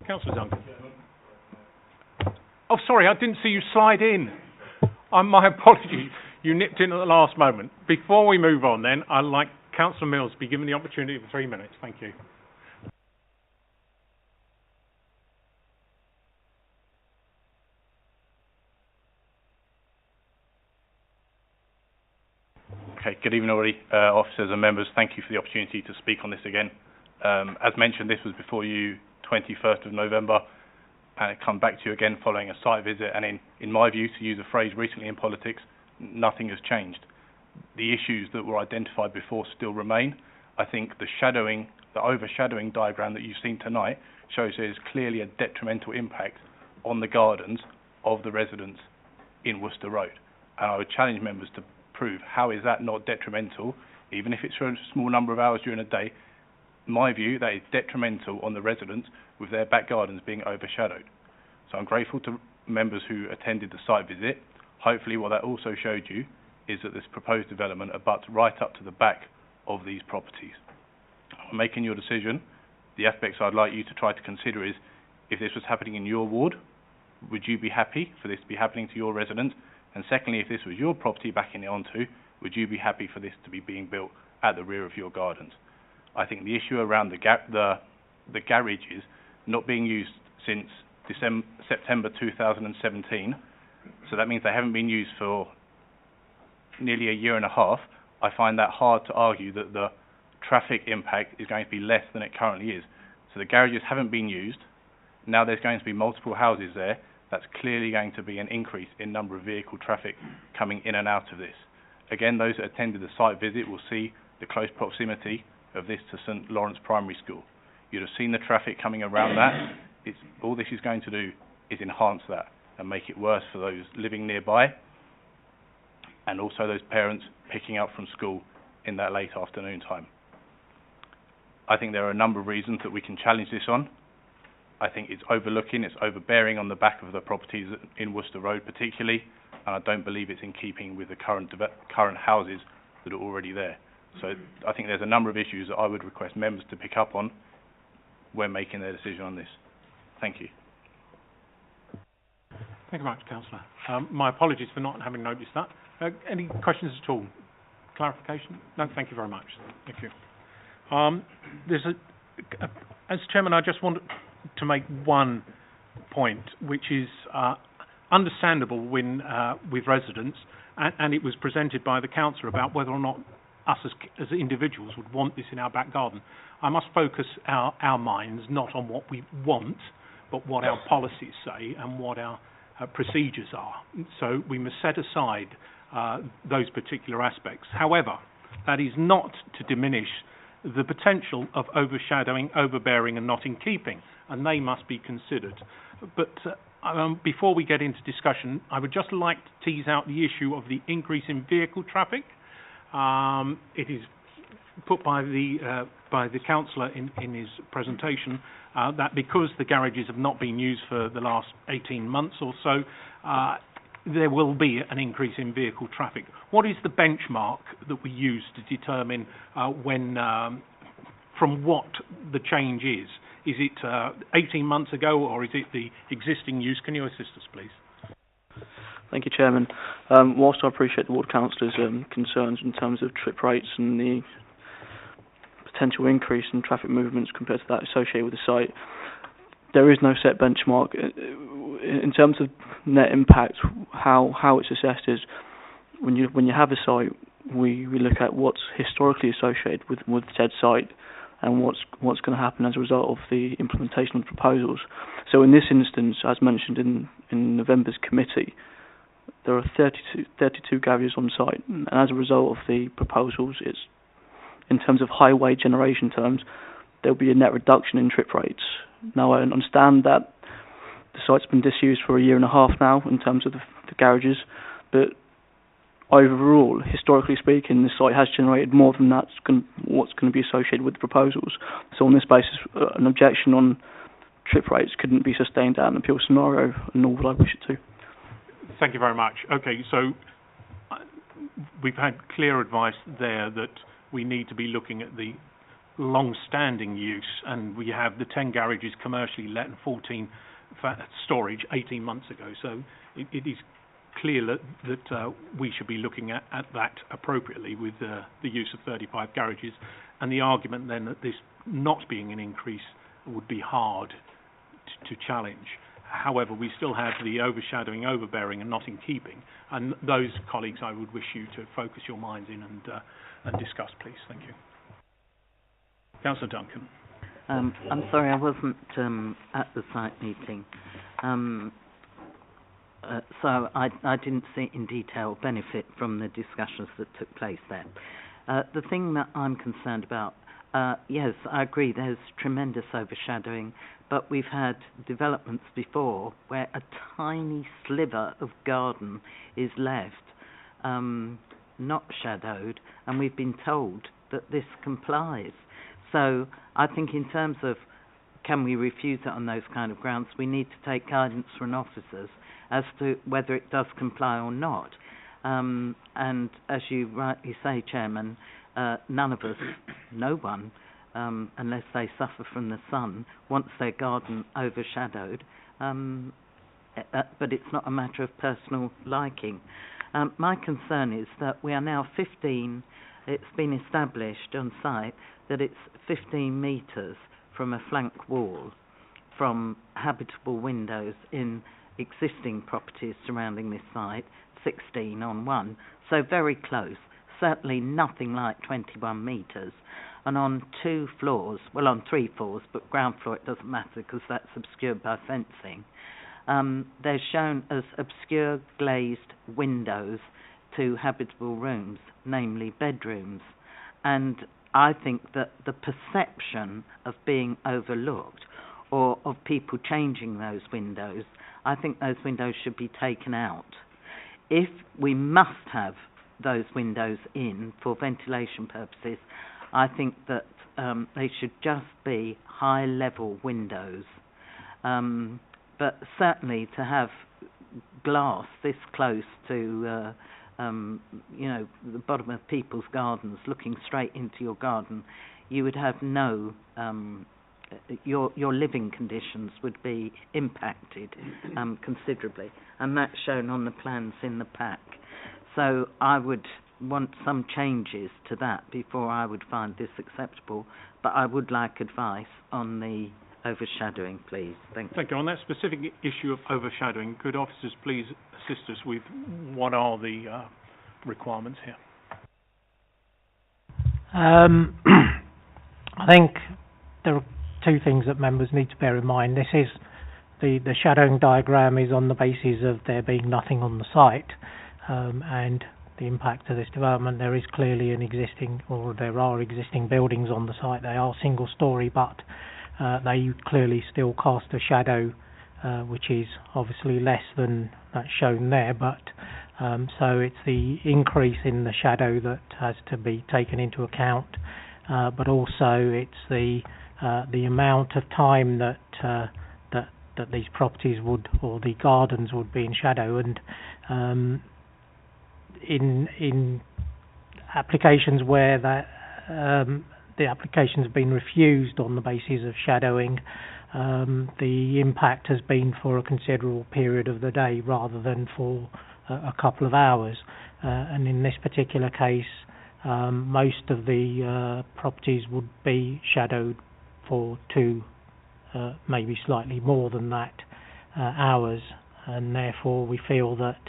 Councillor Duncan. Oh, sorry, I didn't see you slide in. My apologies. You nipped in at the last moment. Before we move on then, I'd like Councillor Mills to be given the opportunity for 3 minutes. Thank you. Okay, good evening already, officers and members. Thank you for the opportunity to speak on this again. As mentioned, this was before you 21st of November, and it come back to you again following a site visit, and in my view, to use a phrase recently in politics, nothing has changed. The issues that were identified before still remain. I think the overshadowing diagram that you've seen tonight shows there is clearly a detrimental impact on the gardens of the residents in Worcester Road. And I would challenge members to prove how is that not detrimental, even if it's for a small number of hours during a day. In my view, that is detrimental on the residents with their back gardens being overshadowed. So I'm grateful to members who attended the site visit. Hopefully what that also showed you is that this proposed development abuts right up to the back of these properties. On making your decision, the aspects I'd like you to try to consider is, if this was happening in your ward, would you be happy for this to be happening to your residents? And secondly, if this was your property backing it onto, would you be happy for this to be being built at the rear of your gardens? I think the issue around the garages not being used since September 2017, so that means they haven't been used for nearly a year and a half. I find that hard to argue that the traffic impact is going to be less than it currently is. So the garages haven't been used. Now there's going to be multiple houses there. That's clearly going to be an increase in number of vehicle traffic coming in and out of this. Again, those that attended the site visit will see the close proximity of this to St Lawrence Primary School. You'd have seen the traffic coming around that. All this is going to do is enhance that and make it worse for those living nearby, and also those parents picking up from school in that late afternoon time. I think there are a number of reasons that we can challenge this on. I think it's overbearing on the back of the properties in Worcester Road particularly, and I don't believe it's in keeping with the current houses that are already there. So I think there's a number of issues that I would request members to pick up on when making their decision on this. Thank you. Thank you very much, Councillor. My apologies for not having noticed that. Any questions at all? Clarification? No, thank you very much. Thank you. As Chairman, I just want to make one point, which is understandable when with residents, and it was presented by the councillor about whether or not us as individuals would want this in our back garden. I must focus our minds not on what we want, but what our policies say and what our procedures are. So we must set aside those particular aspects. However, that is not to diminish the potential of overshadowing, overbearing and not in keeping, and they must be considered. But before we get into discussion, I would just like to tease out the issue of the increase in vehicle traffic. It is put by the councillor in his presentation that because the garages have not been used for the last 18 months or so, there will be an increase in vehicle traffic. What is the benchmark that we use to determine from what the change is? Is it 18 months ago, or is it the existing use? Can you assist us, please? Thank you, Chairman. Whilst I appreciate the Ward Councillor's concerns in terms of trip rates and the potential increase in traffic movements compared to that associated with the site, there is no set benchmark. In terms of net impact, how it's assessed is when you have a site, we look at what's historically associated with said site and what's going to happen as a result of the implementation of the proposals. So in this instance, as mentioned in November's committee, there are 32 garages on site, and as a result of the proposals, it's in terms of highway generation terms, there'll be a net reduction in trip rates. Now, I understand that the site's been disused for 1.5 years now in terms of the garages, but overall, historically speaking, the site has generated more than what's going to be associated with the proposals. So on this basis, an objection on trip rates couldn't be sustained at an appeal scenario, nor would I wish it to. Thank you very much. Okay, so we've had clear advice there that we need to be looking at the long-standing use, and we have the 10 garages commercially let and 14 storage 18 months ago. So it is clear that we should be looking at that appropriately with the use of 35 garages, and the argument then that this not being an increase would be hard to challenge. However, we still have the overshadowing, overbearing and not in keeping, and those colleagues I would wish you to focus your minds in and discuss, please. Thank you. Councillor Duncan. I'm sorry, I wasn't at the site meeting, so I didn't see in detail benefit from the discussions that took place there. The thing that I'm concerned about, yes, I agree, there's tremendous overshadowing, but we've had developments before where a tiny sliver of garden is left not shadowed, and we've been told that this complies. So I think in terms of can we refuse it on those kind of grounds, we need to take guidance from officers as to whether it does comply or not. And as you rightly say, Chairman, none of us, no one, unless they suffer from the sun, wants their garden overshadowed, but it's not a matter of personal liking. My concern is that we are now 15, it's been established on site that it's 15 metres from a flank wall from habitable windows in existing properties surrounding this site, 16 on one, so very close, certainly nothing like 21 metres. And on 2 floors, well on 3 floors, but ground floor it doesn't matter because that's obscured by fencing, they're shown as obscure glazed windows to habitable rooms, namely bedrooms. And I think that the perception of being overlooked or of people changing those windows, I think those windows should be taken out. If we must have those windows in for ventilation purposes, I think that they should just be high-level windows. But certainly to have glass this close to the bottom of people's gardens, looking straight into your garden, you would have no, your living conditions would be impacted considerably, and that's shown on the plans in the pack. So I would want some changes to that before I would find this acceptable, but I would like advice on the overshadowing, please. Thank you. Thank you. On that specific issue of overshadowing, could officers please assist us with what are the requirements here? I think there are 2 things that members need to bear in mind. This is the shadowing diagram is on the basis of there being nothing on the site, and the impact of this development. There is clearly there are existing buildings on the site. They are single storey, but they clearly still cast a shadow, which is obviously less than that's shown there, but so it's the increase in the shadow that has to be taken into account, but also it's the amount of time that these properties or the gardens would be in shadow. And in applications where the applications have been refused on the basis of shadowing, the impact has been for a considerable period of the day rather than for a couple of hours. And in this particular case, most of the properties would be shadowed for 2, maybe slightly more than that, hours, and therefore we feel that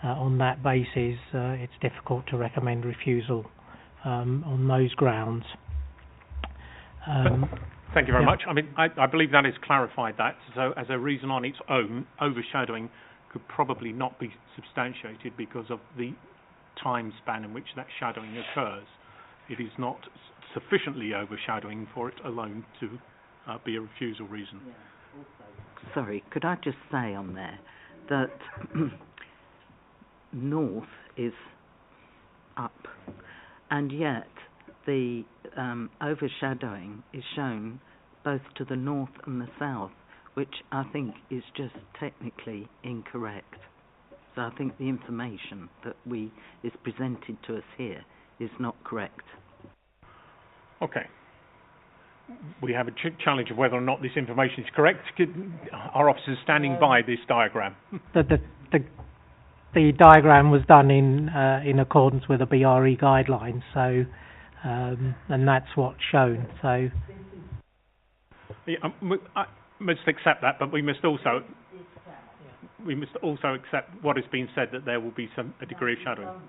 on that basis it's difficult to recommend refusal on those grounds. Thank you very much. I mean, I believe that has clarified that. So as a reason on its own, overshadowing could probably not be substantiated because of the time span in which that shadowing occurs. It is not sufficiently overshadowing for it alone to be a refusal reason. Yeah. Sorry, could I just say on there that north is up, and yet the overshadowing is shown both to the north and the south, which I think is just technically incorrect. So I think the information that is presented to us here is not correct. Okay. We have a challenge of whether or not this information is correct. Our officers standing by this diagram. The diagram was done in accordance with the BRE guidelines, so and that's what's shown. So yeah, I must accept that, but we must also accept what has been said, that there will be a degree of shadowing.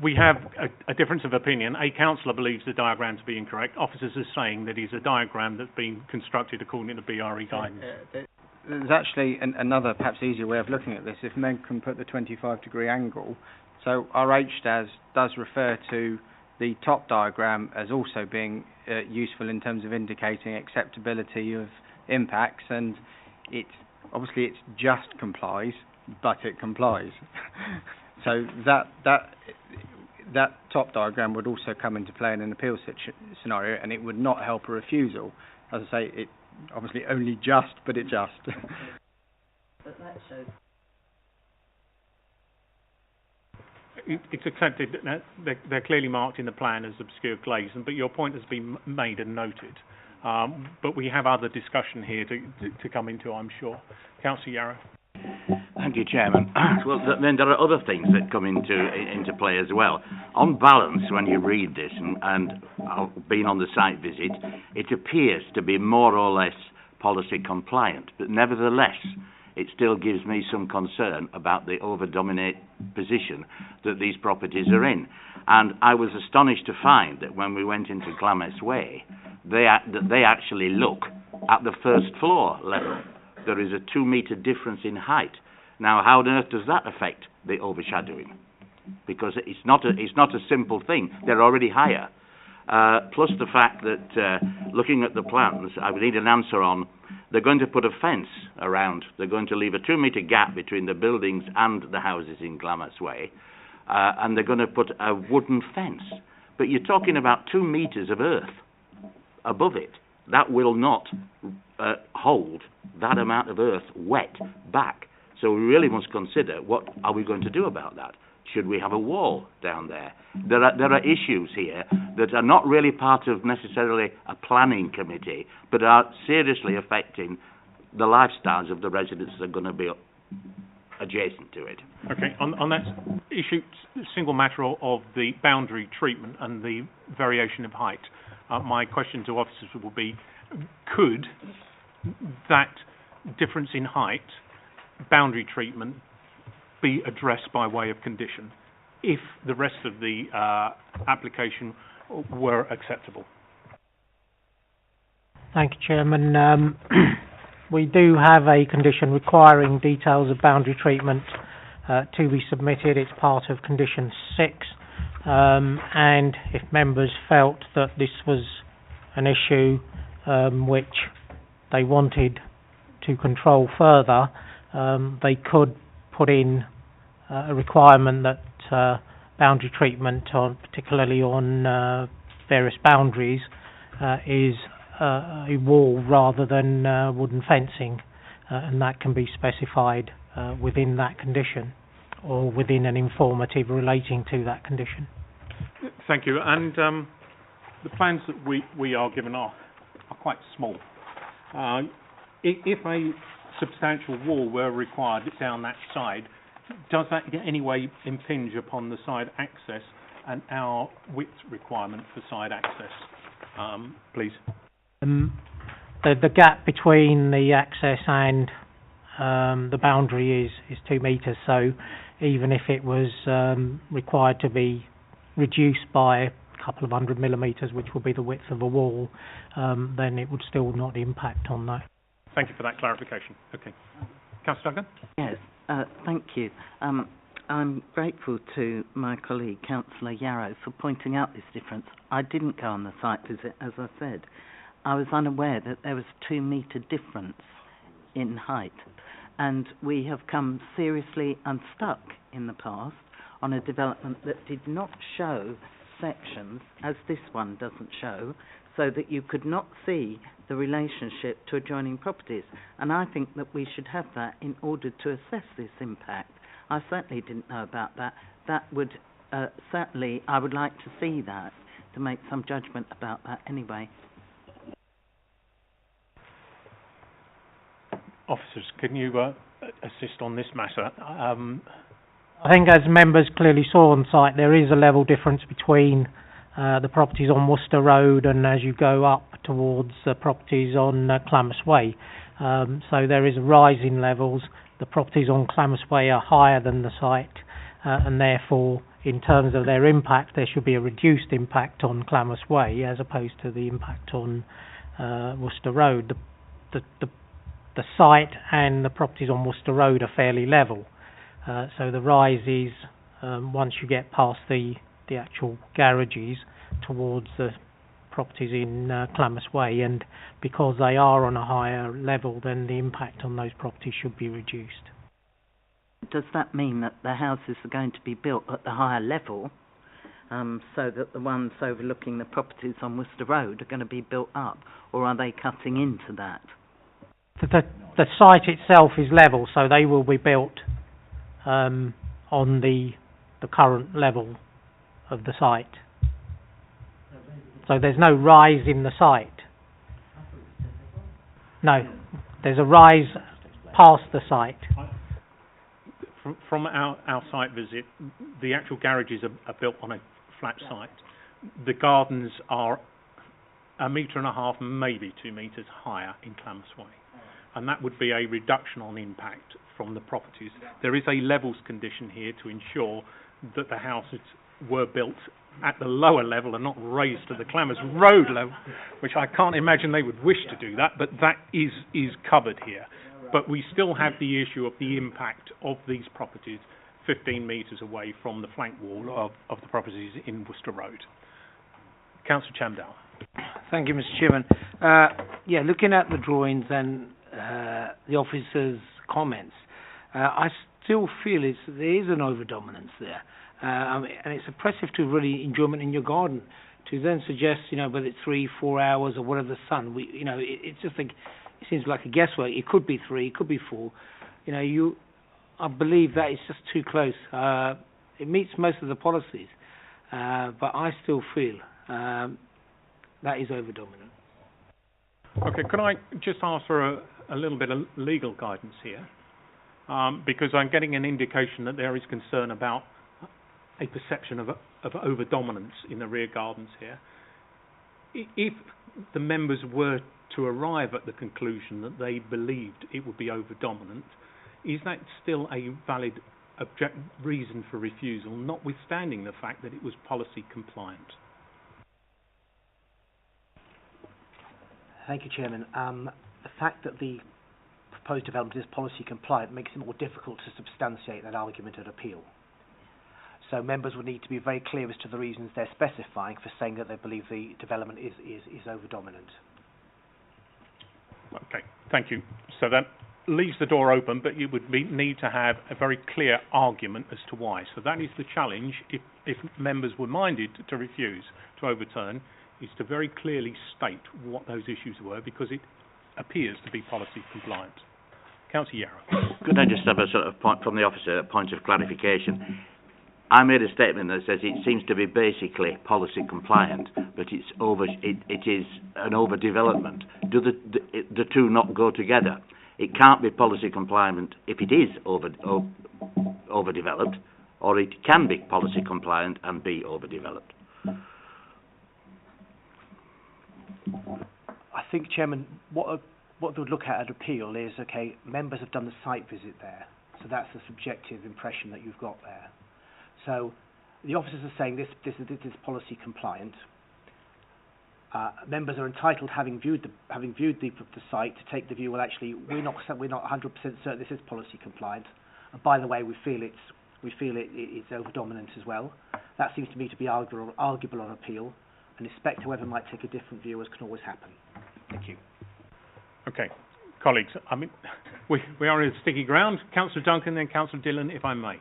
We have a difference of opinion. A councillor believes the diagram to be incorrect. Officers are saying that it's a diagram that's been constructed according to BRE guidance. There's actually another, perhaps easier way of looking at this. If Meg can put the 25-degree angle, so our HDAS does refer to the top diagram as also being useful in terms of indicating acceptability of impacts, and it just complies, but it complies. So that top diagram would also come into play in an appeal scenario, and it would not help a refusal. As I say, it obviously only just, but it just. But that shows. It's accepted that they're clearly marked in the plan as obscure glaze, but your point has been made and noted. But we have other discussion here to come into, I'm sure. Councillor Yarrow. Thank you, Chairman. Well, then there are other things that come into play as well. On balance, when you read this, and I've been on the site visit, it appears to be more or less policy compliant, but nevertheless, it still gives me some concern about the over-dominate position that these properties are in. And I was astonished to find that when we went into Glamis Way, they actually look at the first floor level. There is a 2-metre difference in height. Now, how on earth does that affect the overshadowing? Because it's not a simple thing. They're already higher. Plus the fact that, looking at the plans, I would need an answer on, they're going to put a fence around. They're going to leave a 2-metre gap between the buildings and the houses in Glamis Way, and they're going to put a wooden fence. But you're talking about 2 metres of earth above it. That will not hold that amount of earth wet back. So we really must consider, what are we going to do about that? Should we have a wall down there? There are issues here that are not really part of necessarily a planning committee, but are seriously affecting the lifestyles of the residents that are going to be adjacent to it. Okay, on that issue, single matter of the boundary treatment and the variation of height, my question to officers will be, could that difference in height, boundary treatment, be addressed by way of condition, if the rest of the application were acceptable. Thank you, Chairman. We do have a condition requiring details of boundary treatment to be submitted. It's part of condition 6. And if members felt that this was an issue which they wanted to control further, they could put in a requirement that boundary treatment, particularly on various boundaries, is a wall rather than wooden fencing, and that can be specified within that condition or within an informative relating to that condition. Thank you. And the plans that we are given are quite small. If a substantial wall were required down that side, does that in any way impinge upon the side access and our width requirement for side access, please? The gap between the access and the boundary is 2 metres, so even if it was required to be reduced by a couple of 100 millimetres, which would be the width of a wall, then it would still not impact on that. Thank you for that clarification. Okay. Councillor Duncan? Yes, thank you. I'm grateful to my colleague, Councillor Yarrow, for pointing out this difference. I didn't go on the site visit, as I said. I was unaware that there was a 2 metre difference in height, and we have come seriously unstuck in the past on a development that did not show sections, as this one doesn't show, so that you could not see the relationship to adjoining properties. And I think that we should have that in order to assess this impact. I certainly didn't know about that. That would certainly, I would like to see that to make some judgment about that anyway. Officers, can you assist on this matter? I think as members clearly saw on site, there is a level difference between the properties on Worcester Road and as you go up towards properties on Clammas Way. So there is a rise in levels. The properties on Clammas Way are higher than the site, and therefore, in terms of their impact, there should be a reduced impact on Clammas Way as opposed to the impact on Worcester Road. The site and the properties on Worcester Road are fairly level. So the rise is once you get past the actual garages towards the properties in Clammas Way, and because they are on a higher level, then the impact on those properties should be reduced. Does that mean that the houses are going to be built at the higher level, so that the ones overlooking the properties on Worcester Road are going to be built up, or are they cutting into that? The site itself is level, so they will be built on the current level of the site. So there's no rise in the site. No, there's a rise past the site. From our site visit, the actual garages are built on a flat site. The gardens are 1.5 metres, maybe 2 metres higher in Clammas Way. And that would be a reduction on impact from the properties. There is a levels condition here to ensure that the houses were built at the lower level and not raised to the Clammas Road level, which I can't imagine they would wish to do that, but that is covered here. But we still have the issue of the impact of these properties 15 metres away from the flank wall of the properties in Worcester Road. Councillor Chamdal. Thank you, Mr. Chairman. Yeah, looking at the drawings and the officer's comments, I still feel there is an overdominance there. And it's oppressive to really enjoyment in your garden. To then suggest, whether it's 3-4 hours or whatever the sun, it's just like, it seems like a guesswork. It could be 3, it could be 4. I believe that is just too close. It meets most of the policies, but I still feel that is overdominant. Okay, could I just ask for a little bit of legal guidance here? Because I'm getting an indication that there is concern about a perception of overdominance in the rear gardens here. If the members were to arrive at the conclusion that they believed it would be over-dominant, is that still a valid reason for refusal, notwithstanding the fact that it was policy compliant? Thank you, Chairman. The fact that the proposed development is policy compliant makes it more difficult to substantiate that argument at appeal. So members would need to be very clear as to the reasons they're specifying for saying that they believe the development is over-dominant. Okay, thank you. So that leaves the door open, but you would need to have a very clear argument as to why. So that is the challenge, if members were minded to refuse to overturn, is to very clearly state what those issues were, because it appears to be policy compliant. Councillor Yarrow. Could I just have a sort of point from the officer, a point of clarification? I made a statement that says it seems to be basically policy compliant, but it is an overdevelopment. Do the two not go together? It can't be policy compliant if it is overdeveloped, or it can be policy compliant and be overdeveloped. I think, Chairman, what they would look at appeal is, okay, members have done the site visit there, so that's the subjective impression that you've got there. So the officers are saying this is policy compliant. Members are entitled, having viewed the site, to take the view, well, actually, we're not 100% certain this is policy compliant. And by the way, we feel it's over-dominant as well. That seems to me to be arguable on appeal, and expect whoever might take a different view, as can always happen. Thank you. Okay, colleagues, I mean, we are in sticky ground. Councillor Duncan, then Councillor Dillon, if I may.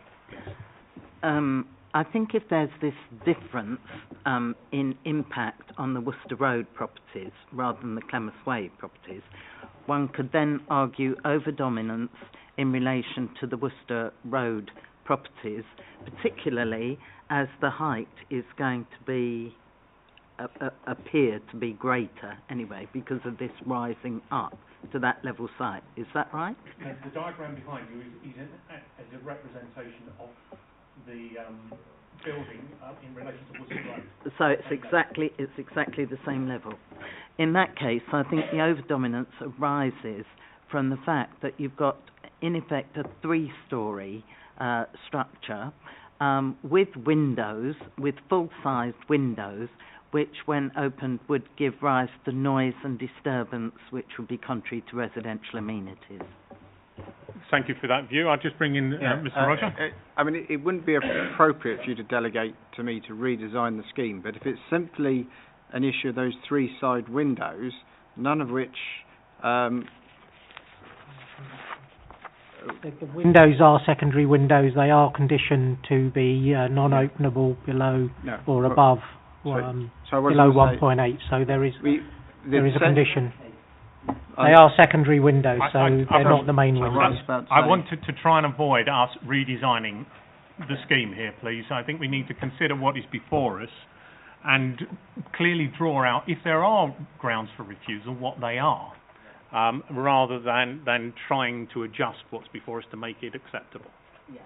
I think if there's this difference in impact on the Worcester Road properties rather than the Clements Way properties, one could then argue over-dominance in relation to the Worcester Road properties, particularly as the height is going to be appear to be greater anyway because of this rising up to that level site. Is that right? The diagram behind you is a representation of the building in relation to Worcester Road. So it's exactly the same level. In that case, I think the over-dominance arises from the fact that you've got, in effect, a three-storey structure with windows, with full-sized windows, which, when opened, would give rise to noise and disturbance, which would be contrary to residential amenities. Thank you for that view. I'll just bring in Mr. Roger. I mean, it wouldn't be appropriate for you to delegate to me to redesign the scheme, but if it's simply an issue of those three side windows, none of which... The windows are secondary windows. They are conditioned to be non-openable below or above below 1.8. So there is a condition. They are secondary windows, so they're not the main windows. I wanted to try and avoid us redesigning the scheme here, please. I think we need to consider what is before us and clearly draw out, if there are grounds for refusal, what they are, rather than trying to adjust what's before us to make it acceptable. Yeah.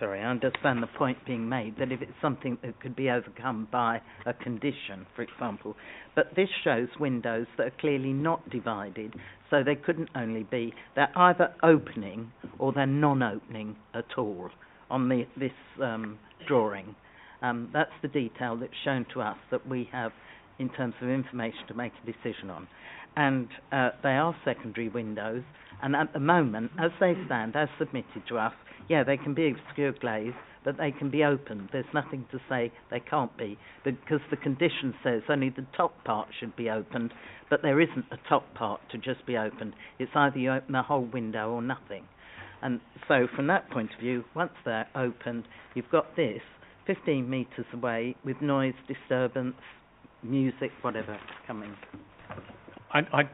Sorry, I understand the point being made, that if it's something that could be overcome by a condition, for example, but this shows windows that are clearly not divided, so they couldn't only be, they're either opening or they're non-opening at all on this drawing. That's the detail that's shown to us that we have in terms of information to make a decision on. And they are secondary windows, and at the moment, as they stand, as submitted to us, yeah, they can be obscure glaze, but they can be opened. There's nothing to say they can't be, because the condition says only the top part should be opened, but there isn't a top part to just be opened. It's either you open the whole window or nothing. And so from that point of view, once they're opened, you've got this 15 metres away with noise, disturbance, music, whatever, coming. I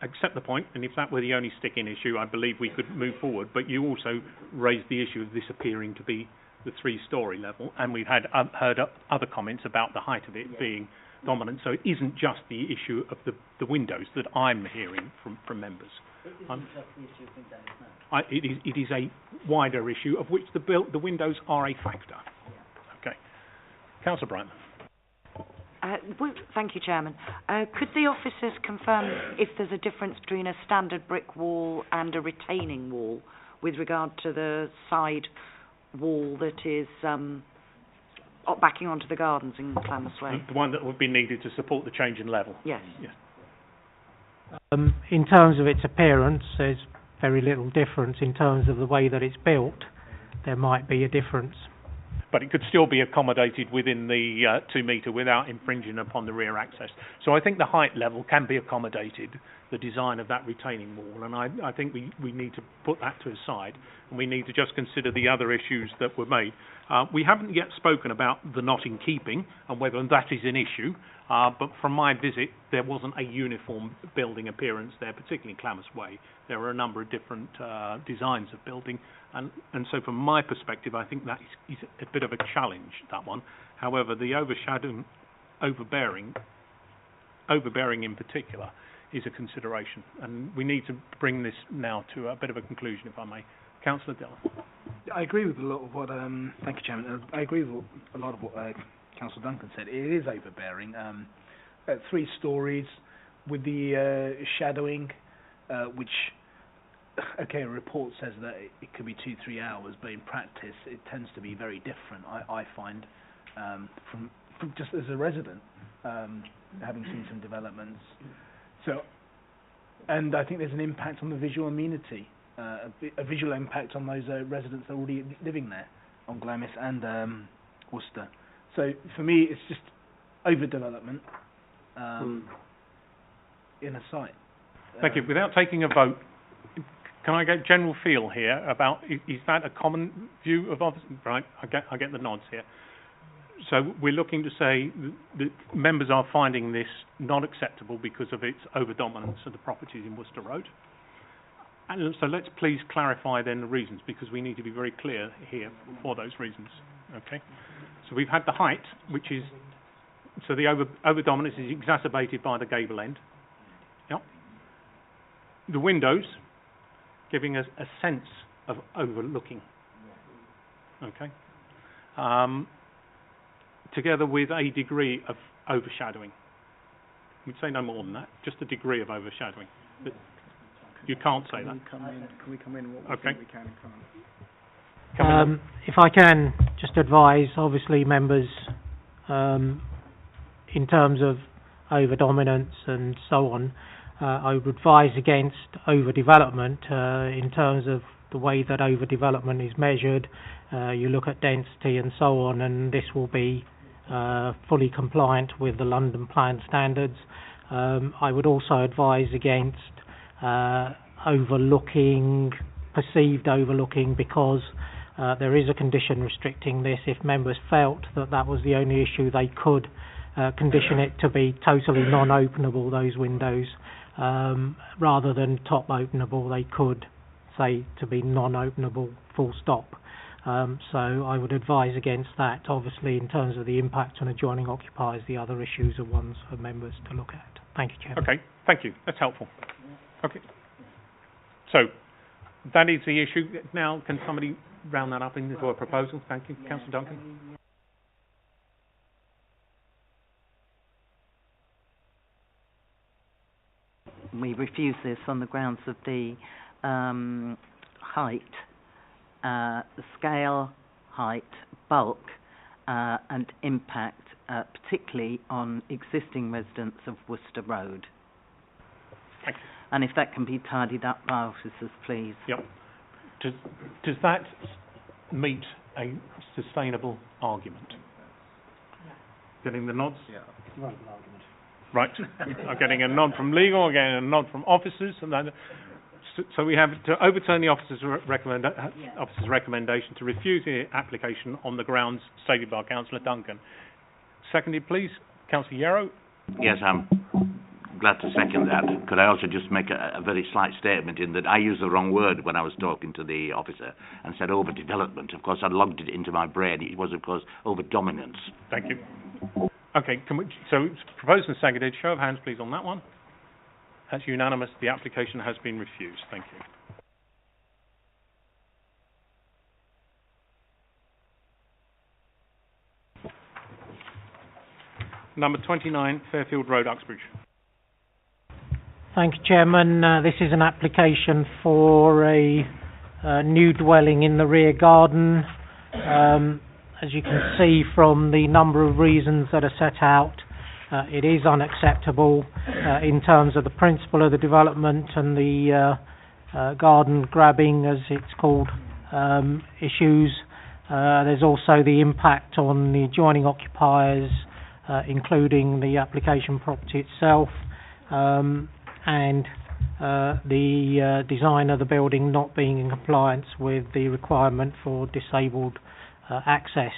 accept the point, and if that were the only sticking issue, I believe we could move forward. But you also raised the issue of this appearing to be the three-storey level, and we've heard other comments about the height of it being dominant. So it isn't just the issue of the windows that I'm hearing from members. It isn't just the issue of windows, no. It is a wider issue of which the windows are a factor. Yeah. Okay. Councillor Brightman. Thank you, Chairman. Could the officers confirm if there's a difference between a standard brick wall and a retaining wall with regard to the side wall that is backing onto the gardens in Clammas Way? The one that would be needed to support the change in level? Yes. Yes. In terms of its appearance, there's very little difference. In terms of the way that it's built, there might be a difference. But it could still be accommodated within the 2 metre without infringing upon the rear access. So I think the height level can be accommodated, the design of that retaining wall, and I think we need to put that to the side, and we need to just consider the other issues that were made. We haven't yet spoken about the not in keeping and whether that is an issue, but from my visit there wasn't a uniform building appearance there, particularly in Clammas Way. There were a number of different designs of building, and so from my perspective I think that is a bit of a challenge, that one. However, the overbearing in particular is a consideration, and we need to bring this now to a bit of a conclusion, if I may. Councillor Dillon. I agree with a lot of what, thank you, Chairman. I agree with a lot of what Councillor Duncan said. It is overbearing. 3 stories with the shadowing, which, okay, a report says that it could be 2-3 hours, but in practice it tends to be very different, I find, from just as a resident, having seen some developments. So, and I think there's an impact on the visual amenity. A visual impact on those residents that are already living there, on Glamis and Worcester. So for me, it's just overdevelopment in a site. Thank you. Without taking a vote, can I get general feel here about, is that a common view of officers? Right, I get the nods here. So we're looking to say that members are finding this not acceptable because of its over-dominance of the properties in Worcester Road. And so let's please clarify then the reasons, because we need to be very clear here for those reasons. Okay. So we've had the height, which is, so the over-dominance is exacerbated by the gable end. Yep. The windows giving us a sense of overlooking. Okay. Together with a degree of overshadowing. We'd say no more than that, just a degree of overshadowing. But you can't say that. Can we come in what we Okay. think we can and can't? If I can just advise, obviously, members, in terms of over-dominance and so on, I would advise against over-development in terms of the way that over-development is measured. You look at density and so on, and this will be fully compliant with the London Plan standards. I would also advise against overlooking, perceived overlooking, because there is a condition restricting this. If members felt that that was the only issue, they could condition it to be totally non-openable, those windows, rather than top openable. They could say to be non-openable, full stop. So I would advise against that. Obviously, in terms of the impact on adjoining occupiers, the other issues are ones for members to look at. Thank you, Chairman. Okay, thank you. That's helpful. Okay. So, that is the issue. Now, can somebody round that up into a proposal? Thank you. Councillor Duncan. We refuse this on the grounds of the height, the scale, height, bulk, and impact, particularly on existing residents of Worcester Road. Thank you. And if that can be tidied up by officers, please. Yep. Does that meet a sustainable argument? Getting the nods? Yeah. Right. I'm getting a nod from legal, I'm getting a nod from officers, and then, so we have to overturn the officer's recommendation to refuse the application on the grounds stated by Councillor Duncan. Seconded, please, Councillor Yarrow. Yes, I'm glad to second that. Could I also just make a very slight statement in that I used the wrong word when I was talking to the officer and said overdevelopment. Of course, I logged it into my brain. It was, of course, overdominance. Thank you. Okay, so it's proposed and seconded. Show of hands, please, on that one. That's unanimous. The application has been refused. Thank you. number 29, Fairfield Road, Uxbridge. Thank you, Chairman. This is an application for a new dwelling in the rear garden. As you can see from the number of reasons that are set out, it is unacceptable in terms of the principle of the development and the garden grabbing, as it's called, issues. There's also the impact on the adjoining occupiers, including the application property itself, and the design of the building not being in compliance with the requirement for disabled access.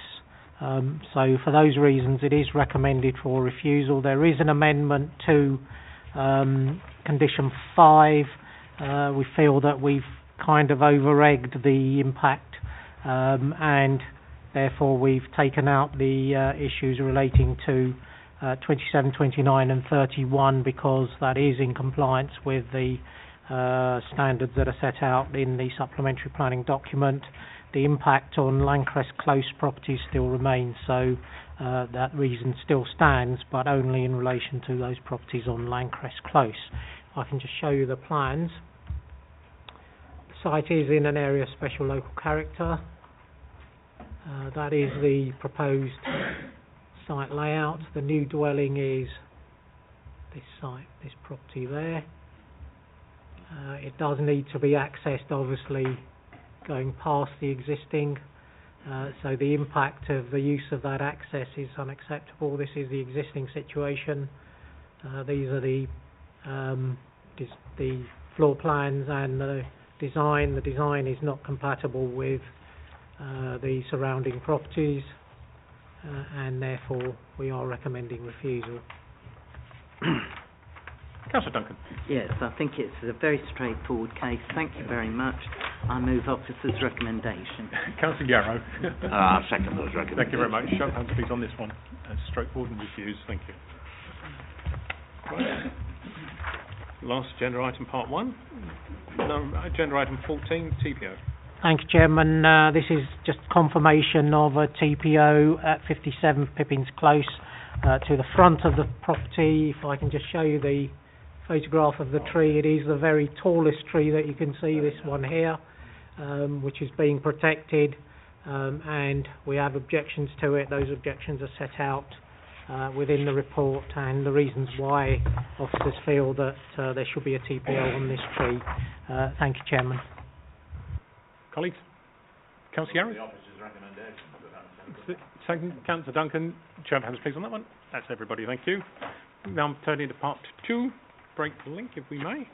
So for those reasons it is recommended for refusal. There is an amendment to condition 5. We feel that we've kind of over-egged the impact, and therefore we've taken out the issues relating to 27, 29 and 31, because that is in compliance with the standards that are set out in the supplementary planning document. The impact on Landcrest Close properties still remains, so that reason still stands, but only in relation to those properties on Landcrest Close. I can just show you the plans. The site is in an area of special local character. That is the proposed site layout. The new dwelling is this site, this property there. It does need to be accessed, obviously, going past the existing, so the impact of the use of that access is unacceptable. This is the existing situation. These are the floor plans and the design. The design is not compatible with the surrounding properties, and therefore we are recommending refusal. Councillor Duncan. Yes, I think it's a very straightforward case. Thank you very much. I move officer's recommendation. Councillor Yarrow. I second those recommendations. Thank you very much. Show of hands, please, on this one. Straightforward and refuse. Thank you. Right. Last agenda item, part 1. Agenda item 14, TPO. Thank you, Chairman. This is just confirmation of a TPO at 57 Pippins Close to the front of the property. If I can just show you the photograph of the tree, it is the very tallest tree that you can see, this one here, which is being protected, and we have objections to it. Those objections are set out within the report, and the reasons why officers feel that there should be a TPO on this tree. Thank you, Chairman. Colleagues? Councillor Yarrow? The officer's recommendation. Second, Councillor Duncan. Show of hands, please, on that one. That's everybody, thank you. Now I'm turning to part 2. Break the link, if we may.